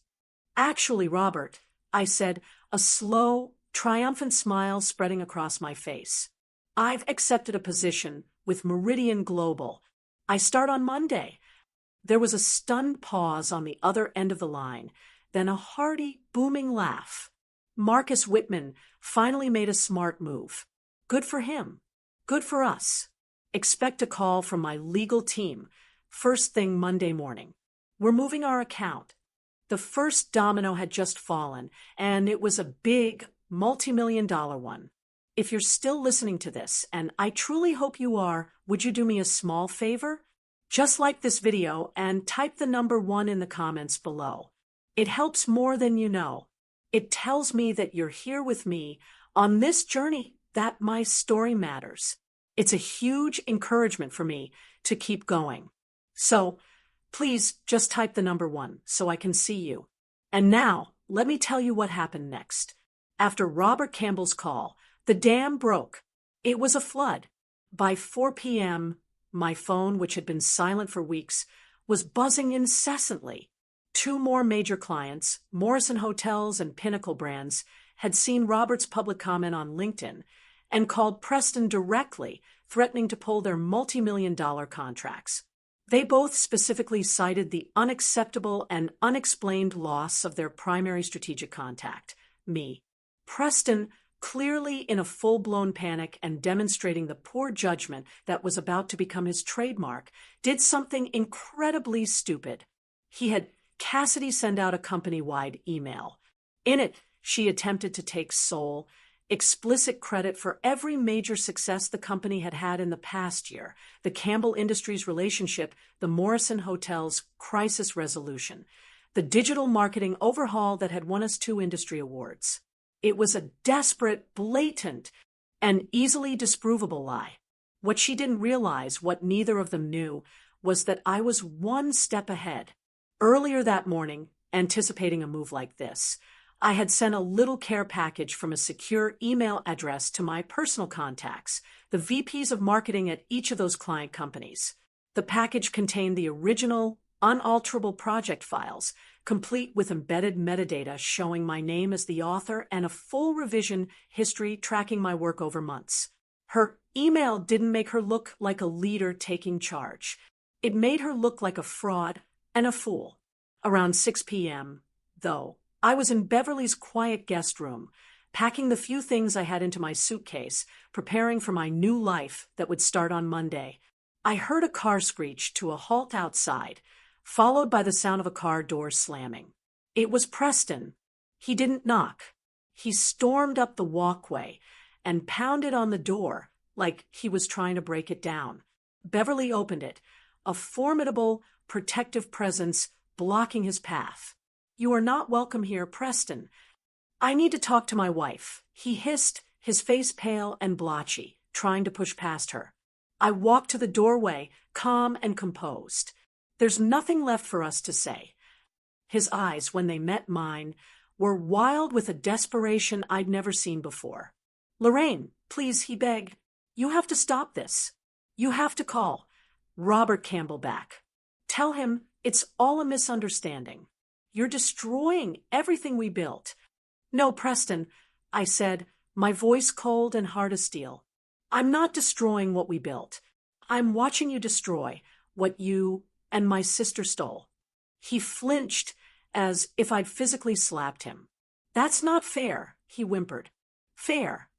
"Actually, Robert," I said, a slow, triumphant smile spreading across my face, "I've accepted a position with Meridian Global. I start on Monday." There was a stunned pause on the other end of the line, then a hearty, booming laugh. Marcus Whitman finally made a smart move. Good for him. Good for us. Expect a call from my legal team first thing Monday morning. We're moving our account. The first domino had just fallen, and it was a big, multi-million-dollar one. If you're still listening to this, and I truly hope you are, would you do me a small favor? Just like this video and type the number 1 in the comments below. It helps more than you know. It tells me that you're here with me on this journey, that my story matters. It's a huge encouragement for me to keep going. So, please just type the number 1 so I can see you. And now, let me tell you what happened next. After Robert Campbell's call, the dam broke. It was a flood. By 4 p.m., my phone, which had been silent for weeks, was buzzing incessantly. 2 more major clients, Morrison Hotels and Pinnacle Brands, had seen Robert's public comment on LinkedIn and called Preston directly, threatening to pull their multi-million-dollar contracts. They both specifically cited the unacceptable and unexplained loss of their primary strategic contact, me. Preston, clearly in a full-blown panic and demonstrating the poor judgment that was about to become his trademark, did something incredibly stupid. He had Cassidy send out a company-wide email. In it, she attempted to take sole, explicit credit for every major success the company had had in the past year: the Campbell Industries relationship, the Morrison Hotels crisis resolution, the digital marketing overhaul that had won us 2 industry awards. It was a desperate, blatant, and easily disprovable lie. What she didn't realize, what neither of them knew, was that I was 1 step ahead. Earlier that morning, anticipating a move like this, I had sent a little care package from a secure email address to my personal contacts, the VPs of marketing at each of those client companies. The package contained the original, unalterable project files, complete with embedded metadata showing my name as the author and a full revision history tracking my work over months. Her email didn't make her look like a leader taking charge. It made her look like a fraud and a fool. Around 6 p.m., though, I was in Beverly's quiet guest room, packing the few things I had into my suitcase, preparing for my new life that would start on Monday. I heard a car screech to a halt outside, followed by the sound of a car door slamming. It was Preston. He didn't knock. He stormed up the walkway and pounded on the door like he was trying to break it down. Beverly opened it, a formidable, protective presence blocking his path. "You are not welcome here, Preston. I need to talk to my wife," he hissed, his face pale and blotchy, trying to push past her. I walked to the doorway, calm and composed. "There's nothing left for us to say." His eyes, when they met mine, were wild with a desperation I'd never seen before. "Lorraine, please," he begged. "You have to stop this. You have to call Robert Campbell back. Tell him it's all a misunderstanding. You're destroying everything we built." "No, Preston," I said, my voice cold and hard as steel. "I'm not destroying what we built. I'm watching you destroy what you and my sister stole." He flinched as if I'd physically slapped him. "That's not fair," he whimpered. "Fair."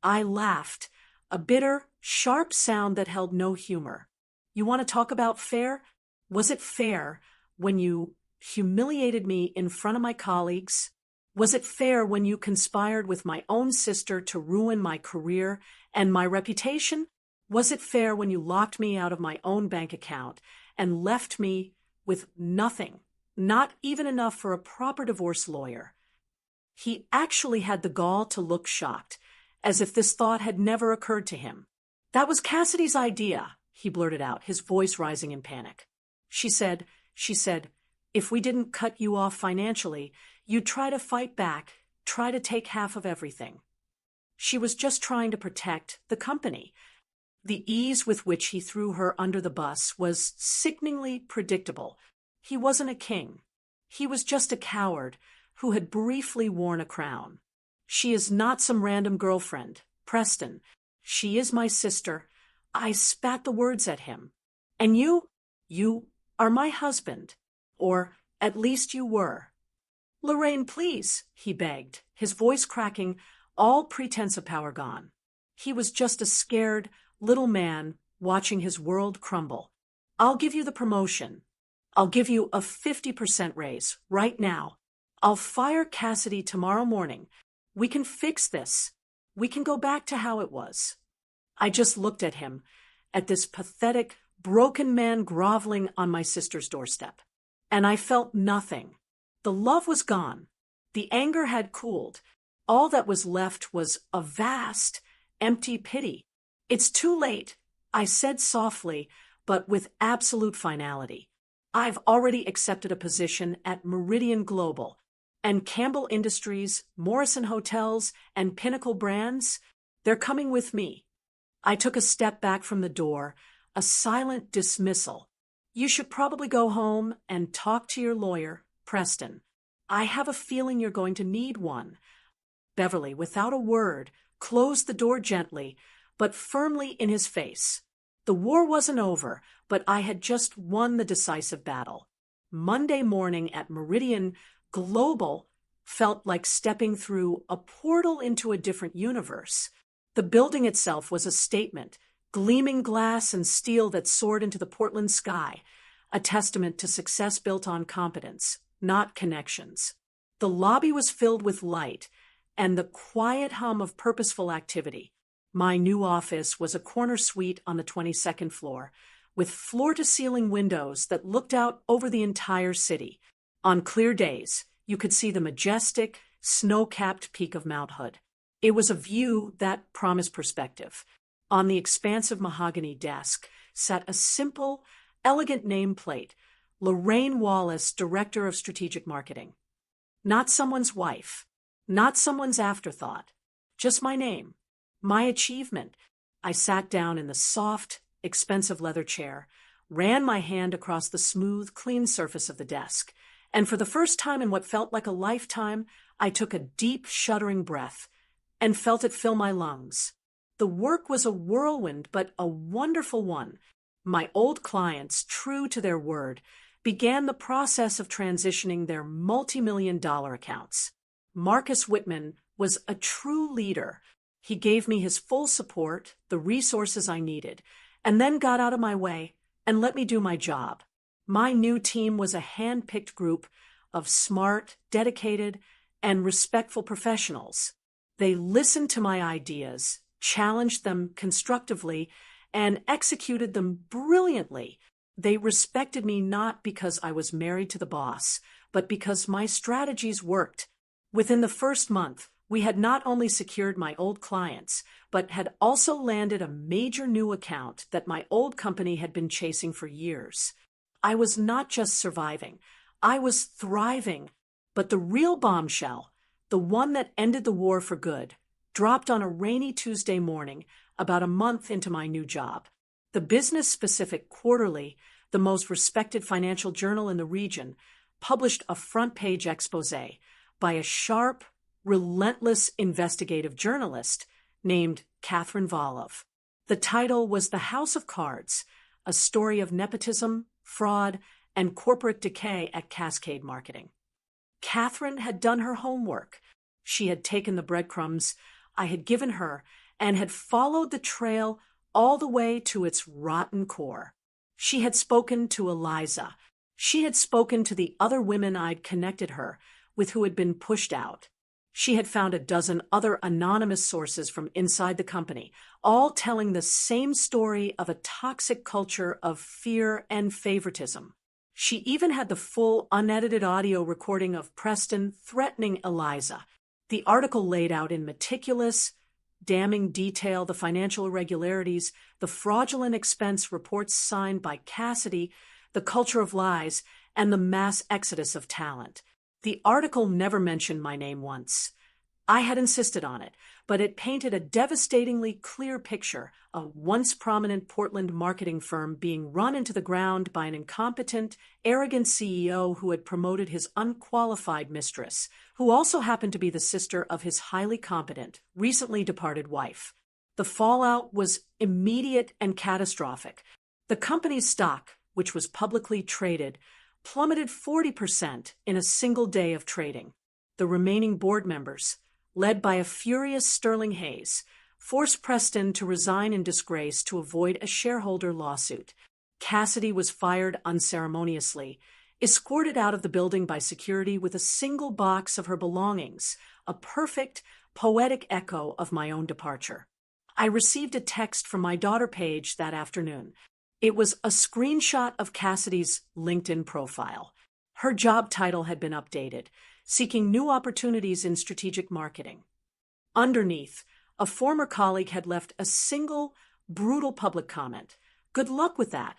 I laughed, a bitter, sharp sound that held no humor. "You want to talk about fair? Was it fair when you humiliated me in front of my colleagues? Was it fair when you conspired with my own sister to ruin my career and my reputation? Was it fair when you locked me out of my own bank account and left me with nothing Not even enough for a proper divorce lawyer. He actually had the gall to look shocked, as if this thought had never occurred to him. That was Cassidy's idea, he blurted out, his voice rising in panic. She said, if we didn't cut you off financially, you'd try to fight back, try to take half of everything. She was just trying to protect the company. The ease with which he threw her under the bus was sickeningly predictable. He wasn't a king. He was just a coward who had briefly worn a crown. She is not some random girlfriend, Preston. She is my sister. I spat the words at him. And you are my husband. Or at least you were. Lorraine, please, he begged, his voice cracking, all pretense of power gone. He was just a scared little man watching his world crumble. I'll give you the promotion. I'll give you a 50% raise right now. I'll fire Cassidy tomorrow morning. We can fix this. We can go back to how it was. I just looked at him, at this pathetic, broken man groveling on my sister's doorstep. And I felt nothing. The love was gone. The anger had cooled. All that was left was a vast, empty pity. It's too late, I said softly, but with absolute finality. I've already accepted a position at Meridian Global, and Campbell Industries, Morrison Hotels, and Pinnacle Brands, they're coming with me. I took a step back from the door, a silent dismissal. You should probably go home and talk to your lawyer, Preston. I have a feeling you're going to need one. Beverly, without a word, closed the door gently, but firmly in his face. The war wasn't over, but I had just won the decisive battle. Monday morning at Meridian Global felt like stepping through a portal into a different universe. The building itself was a statement, gleaming glass and steel that soared into the Portland sky, a testament to success built on competence, not connections. The lobby was filled with light and the quiet hum of purposeful activity. My new office was a corner suite on the 22nd floor, with floor-to-ceiling windows that looked out over the entire city. On clear days, you could see the majestic, snow-capped peak of Mount Hood. It was a view that promised perspective. On the expansive mahogany desk sat a simple, elegant nameplate, Lorraine Wallace, Director of Strategic Marketing. Not someone's wife, not someone's afterthought, just my name, my achievement. I sat down in the soft, expensive leather chair, ran my hand across the smooth, clean surface of the desk, and for the first time in what felt like a lifetime, I took a deep, shuddering breath and felt it fill my lungs. The work was a whirlwind, but a wonderful one. My old clients, true to their word, began the process of transitioning their multi-million-dollar accounts. Marcus Whitman was a true leader. He gave me his full support, the resources I needed, and then got out of my way and let me do my job. My new team was a hand-picked group of smart, dedicated, and respectful professionals. They listened to my ideas, challenged them constructively, and executed them brilliantly. They respected me not because I was married to the boss, but because my strategies worked. Within the first month, we had not only secured my old clients, but had also landed a major new account that my old company had been chasing for years. I was not just surviving, I was thriving. But the real bombshell, the one that ended the war for good, dropped on a rainy Tuesday morning about a month into my new job. The business-specific Quarterly, the most respected financial journal in the region, published a front-page exposé by a sharp, relentless investigative journalist named Catherine Volov. The title was The House of Cards, a story of nepotism, fraud, and corporate decay at Cascade Marketing. Catherine had done her homework. She had taken the breadcrumbs I had given her and had followed the trail all the way to its rotten core. She had spoken to Eliza. She had spoken to the other women I'd connected her with who had been pushed out. She had found a dozen other anonymous sources from inside the company, all telling the same story of a toxic culture of fear and favoritism. She even had the full, unedited audio recording of Preston threatening Eliza. The article laid out in meticulous, damning detail the financial irregularities, the fraudulent expense reports signed by Cassidy, the culture of lies, and the mass exodus of talent. The article never mentioned my name once. I had insisted on it, but it painted a devastatingly clear picture of once prominent Portland marketing firm being run into the ground by an incompetent, arrogant CEO who had promoted his unqualified mistress, who also happened to be the sister of his highly competent, recently departed wife. The fallout was immediate and catastrophic. The company's stock, which was publicly traded, plummeted 40% in a single day of trading. The remaining board members, led by a furious Sterling Hayes, forced Preston to resign in disgrace to avoid a shareholder lawsuit. Cassidy was fired unceremoniously, escorted out of the building by security with a single box of her belongings, a perfect, poetic echo of my own departure. I received a text from my daughter Paige that afternoon. It was a screenshot of Cassidy's LinkedIn profile. Her job title had been updated, seeking new opportunities in strategic marketing. Underneath, a former colleague had left a single, brutal public comment. Good luck with that.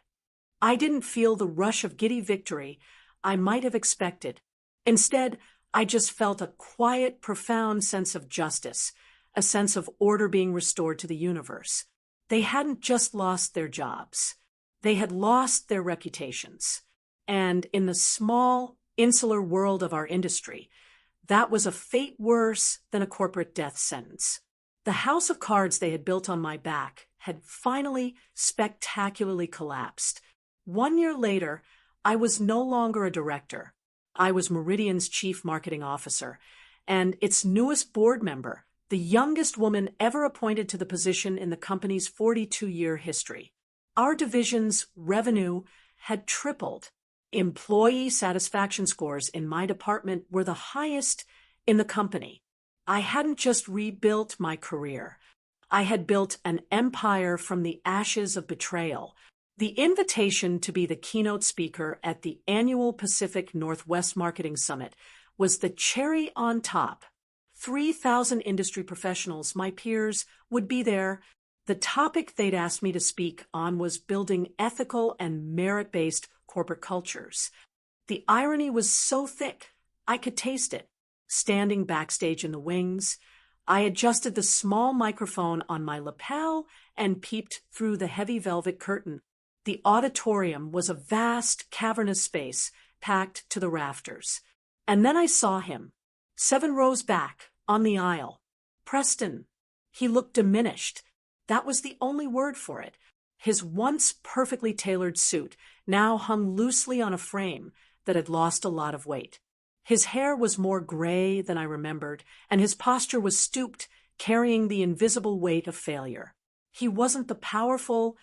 I didn't feel the rush of giddy victory I might have expected. Instead, I just felt a quiet, profound sense of justice, a sense of order being restored to the universe. They hadn't just lost their jobs. They had lost their reputations. And in the small, insular world of our industry, that was a fate worse than a corporate death sentence. The house of cards they had built on my back had finally spectacularly collapsed. 1 year later, I was no longer a director. I was Meridian's chief marketing officer, and its newest board member, the youngest woman ever appointed to the position in the company's 42-year history. Our division's revenue had tripled. Employee satisfaction scores in my department were the highest in the company. I hadn't just rebuilt my career. I had built an empire from the ashes of betrayal. The invitation to be the keynote speaker at the annual Pacific Northwest Marketing Summit was the cherry on top. 3,000 industry professionals, my peers, would be there. The topic they'd asked me to speak on was building ethical and merit-based corporate cultures. The irony was so thick, I could taste it. Standing backstage in the wings, I adjusted the small microphone on my lapel and peeped through the heavy velvet curtain. The auditorium was a vast, cavernous space packed to the rafters. And then I saw him, 7 rows back, on the aisle. Preston. He looked diminished. That was the only word for it. His once perfectly tailored suit now hung loosely on a frame that had lost a lot of weight. His hair was more gray than I remembered, and his posture was stooped, carrying the invisible weight of failure. He wasn't the powerful,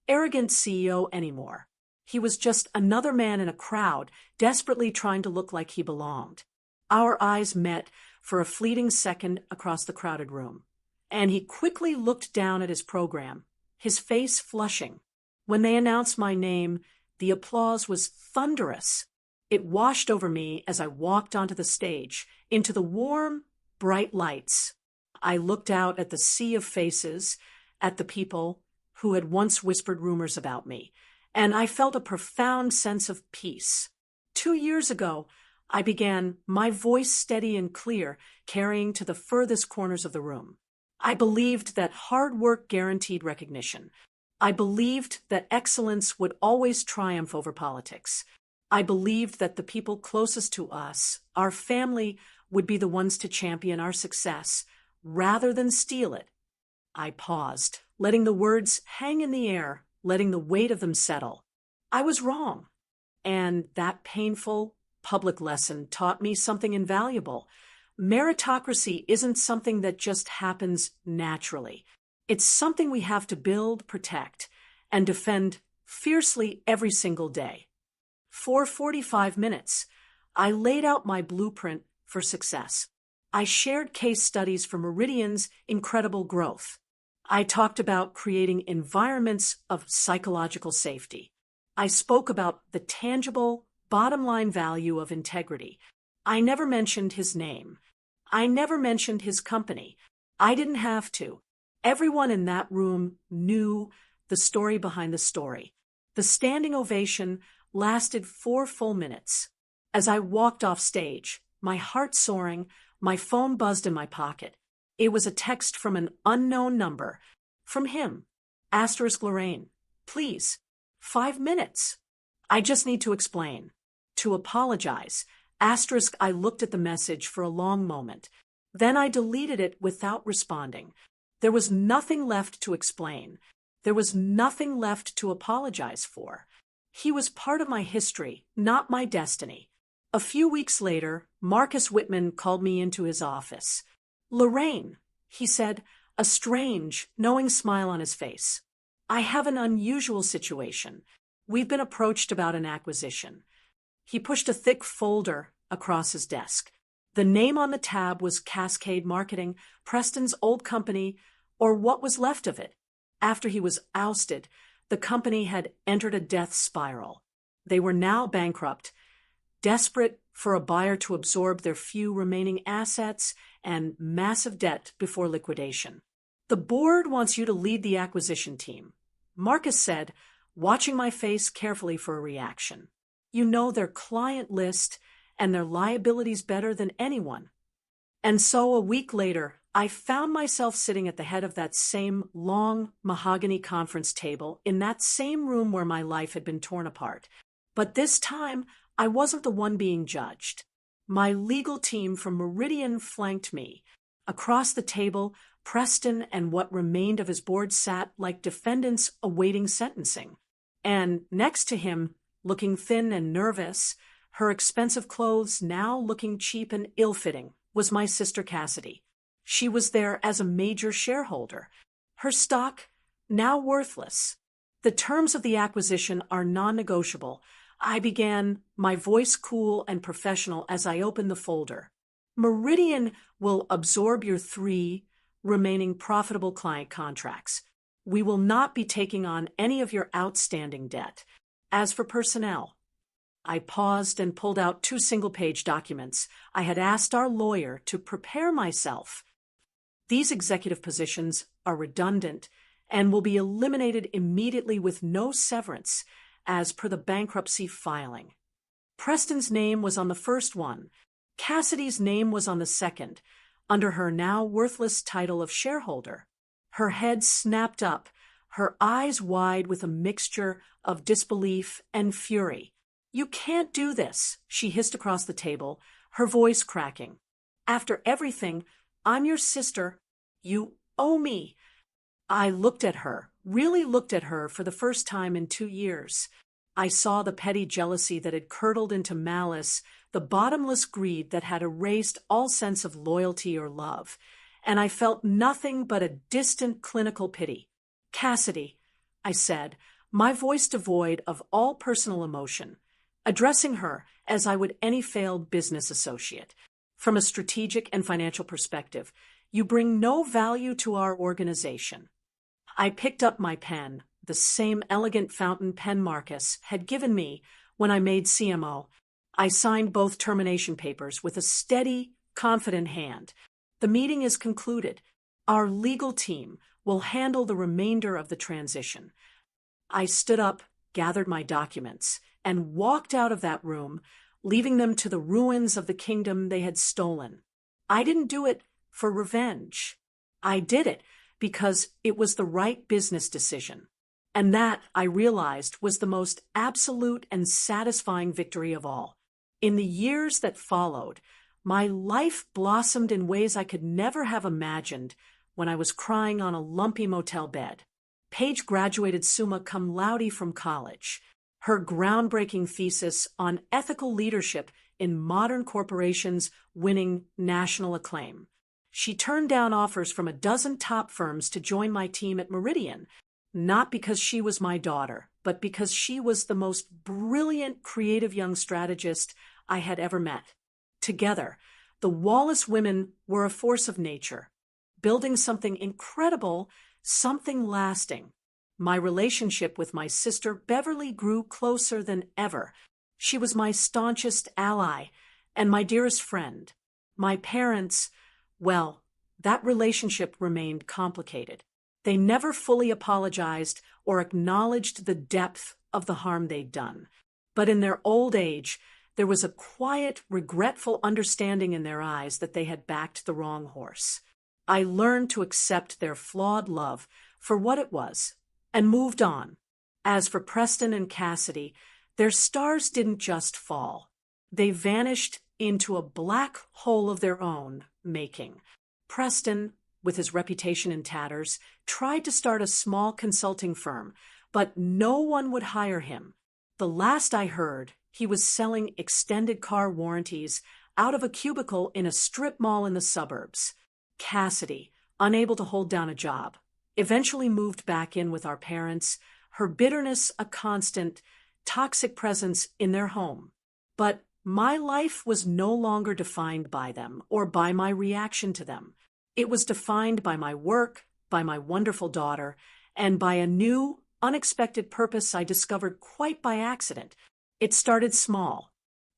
arrogant CEO anymore. He was just another man in a crowd, desperately trying to look like he belonged. Our eyes met for a fleeting second across the crowded room, and he quickly looked down at his program, his face flushing. When they announced my name, the applause was thunderous. It washed over me as I walked onto the stage, into the warm, bright lights. I looked out at the sea of faces, at the people who had once whispered rumors about me, and I felt a profound sense of peace. 2 years ago, I began, my voice steady and clear, carrying to the furthest corners of the room. I believed that hard work guaranteed recognition. I believed that excellence would always triumph over politics. I believed that the people closest to us, our family, would be the ones to champion our success, rather than steal it. I paused, letting the words hang in the air, letting the weight of them settle. I was wrong. And that painful, public lesson taught me something invaluable. Meritocracy isn't something that just happens naturally. It's something we have to build, protect, and defend fiercely every single day. For 45 minutes, I laid out my blueprint for success. I shared case studies from Meridian's incredible growth. I talked about creating environments of psychological safety. I spoke about the tangible, bottom line value of integrity. I never mentioned his name. I never mentioned his company. I didn't have to. Everyone in that room knew the story behind the story. The standing ovation lasted 4 full minutes. As I walked off stage, my heart soaring, my phone buzzed in my pocket. It was a text from an unknown number. From him. *Lorraine. Please. 5 minutes. I just need to explain. To apologize. I looked at the message for a long moment. Then I deleted it without responding. There was nothing left to explain. There was nothing left to apologize for. He was part of my history, not my destiny. A few weeks later, Marcus Whitman called me into his office. "Lorraine," he said, a strange, knowing smile on his face. "I have an unusual situation. We've been approached about an acquisition." He pushed a thick folder across his desk. The name on the tab was Cascade Marketing, Preston's old company, or what was left of it. After he was ousted, the company had entered a death spiral. They were now bankrupt, desperate for a buyer to absorb their few remaining assets and massive debt before liquidation. "The board wants you to lead the acquisition team," Marcus said, watching my face carefully for a reaction. "You know their client list and their liabilities better than anyone." And so a week later, I found myself sitting at the head of that same long mahogany conference table in that same room where my life had been torn apart. But this time, I wasn't the one being judged. My legal team from Meridian flanked me. Across the table, Preston and what remained of his board sat like defendants awaiting sentencing. And next to him, looking thin and nervous, her expensive clothes now looking cheap and ill-fitting, was my sister Cassidy. She was there as a major shareholder. Her stock, now worthless. "The terms of the acquisition are non-negotiable," I began, my voice cool and professional as I opened the folder. "Meridian will absorb your 3 remaining profitable client contracts. We will not be taking on any of your outstanding debt. As for personnel," I paused and pulled out 2 single-page documents. I had asked our lawyer to prepare myself. "These executive positions are redundant and will be eliminated immediately with no severance, as per the bankruptcy filing." Preston's name was on the first one. Cassidy's name was on the second, under her now worthless title of shareholder. Her head snapped up, her eyes wide with a mixture of disbelief and fury. "You can't do this," she hissed across the table, her voice cracking. "After everything, I'm your sister. You owe me." I looked at her, really looked at her for the first time in 2 years. I saw the petty jealousy that had curdled into malice, the bottomless greed that had erased all sense of loyalty or love, and I felt nothing but a distant clinical pity. "Cassidy," I said, my voice devoid of all personal emotion, addressing her as I would any failed business associate. "From a strategic and financial perspective, you bring no value to our organization." I picked up my pen, the same elegant fountain pen Marcus had given me when I made CMO. I signed both termination papers with a steady, confident hand. "The meeting is concluded. Our legal team will handle the remainder of the transition." I stood up, gathered my documents, and walked out of that room, leaving them to the ruins of the kingdom they had stolen. I didn't do it for revenge. I did it because it was the right business decision. And that, I realized, was the most absolute and satisfying victory of all. In the years that followed, my life blossomed in ways I could never have imagined when I was crying on a lumpy motel bed. Paige graduated summa cum laude from college. Her groundbreaking thesis on ethical leadership in modern corporations winning national acclaim. She turned down offers from a dozen top firms to join my team at Meridian, not because she was my daughter, but because she was the most brilliant, creative young strategist I had ever met. Together, the Wallace women were a force of nature, building something incredible, something lasting. My relationship with my sister Beverly grew closer than ever. She was my staunchest ally and my dearest friend. My parents, well, that relationship remained complicated. They never fully apologized or acknowledged the depth of the harm they'd done. But in their old age, there was a quiet, regretful understanding in their eyes that they had backed the wrong horse. I learned to accept their flawed love for what it was and moved on. As for Preston and Cassidy, their stars didn't just fall. They vanished into a black hole of their own making. Preston, with his reputation in tatters, tried to start a small consulting firm, but no one would hire him. The last I heard, he was selling extended car warranties out of a cubicle in a strip mall in the suburbs. Cassidy, unable to hold down a job, eventually moved back in with our parents, her bitterness a constant, toxic presence in their home. But my life was no longer defined by them or by my reaction to them. It was defined by my work, by my wonderful daughter, and by a new, unexpected purpose I discovered quite by accident. It started small.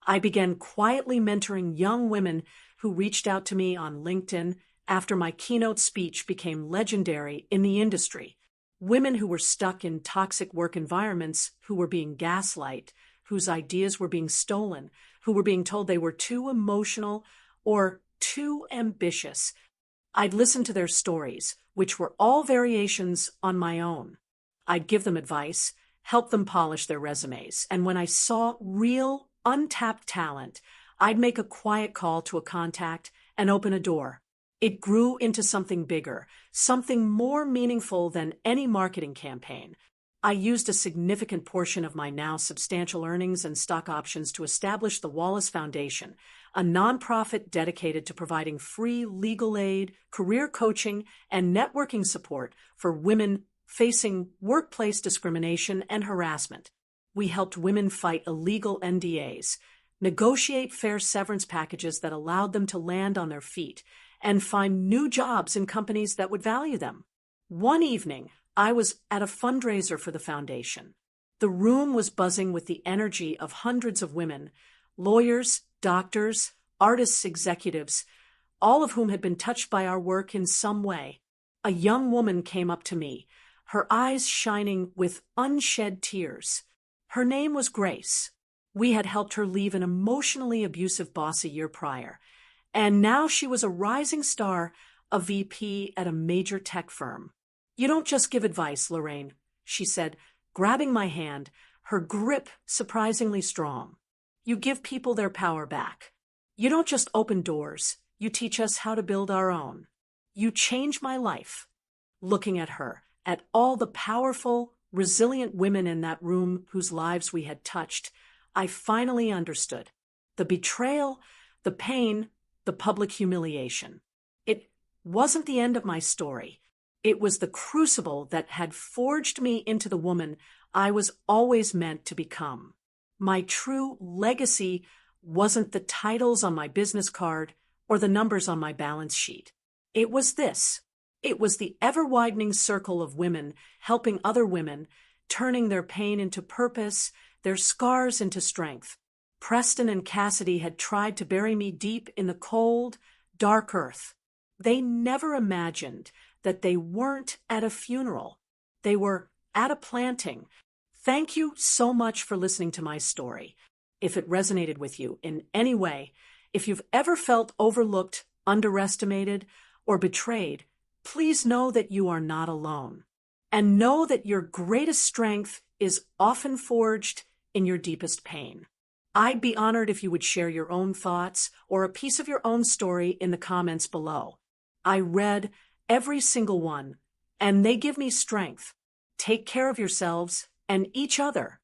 I began quietly mentoring young women who reached out to me on LinkedIn after my keynote speech became legendary in the industry. Women who were stuck in toxic work environments, who were being gaslighted, whose ideas were being stolen, who were being told they were too emotional or too ambitious. I'd listen to their stories, which were all variations on my own. I'd give them advice, help them polish their resumes, and when I saw real, untapped talent, I'd make a quiet call to a contact and open a door. It grew into something bigger, something more meaningful than any marketing campaign. I used a significant portion of my now substantial earnings and stock options to establish the Wallace Foundation, a nonprofit dedicated to providing free legal aid, career coaching, and networking support for women facing workplace discrimination and harassment. We helped women fight illegal NDAs, negotiate fair severance packages that allowed them to land on their feet, and find new jobs in companies that would value them. One evening, I was at a fundraiser for the foundation. The room was buzzing with the energy of hundreds of women, lawyers, doctors, artists, executives, all of whom had been touched by our work in some way. A young woman came up to me, her eyes shining with unshed tears. Her name was Grace. We had helped her leave an emotionally abusive boss a year prior, and now she was a rising star, a VP at a major tech firm. "You don't just give advice, Lorraine," she said, grabbing my hand, her grip surprisingly strong. "You give people their power back. You don't just open doors, you teach us how to build our own. You change my life." Looking at her, at all the powerful, resilient women in that room whose lives we had touched, I finally understood. The betrayal, the pain, the public humiliation. It wasn't the end of my story. It was the crucible that had forged me into the woman I was always meant to become. My true legacy wasn't the titles on my business card or the numbers on my balance sheet. It was this. It was the ever-widening circle of women helping other women, turning their pain into purpose, their scars into strength. Preston and Cassidy had tried to bury me deep in the cold, dark earth. They never imagined that they weren't at a funeral. They were at a planting. Thank you so much for listening to my story. If it resonated with you in any way, if you've ever felt overlooked, underestimated, or betrayed, please know that you are not alone. And know that your greatest strength is often forged in your deepest pain. I'd be honored if you would share your own thoughts or a piece of your own story in the comments below. I read every single one, and they give me strength. Take care of yourselves and each other.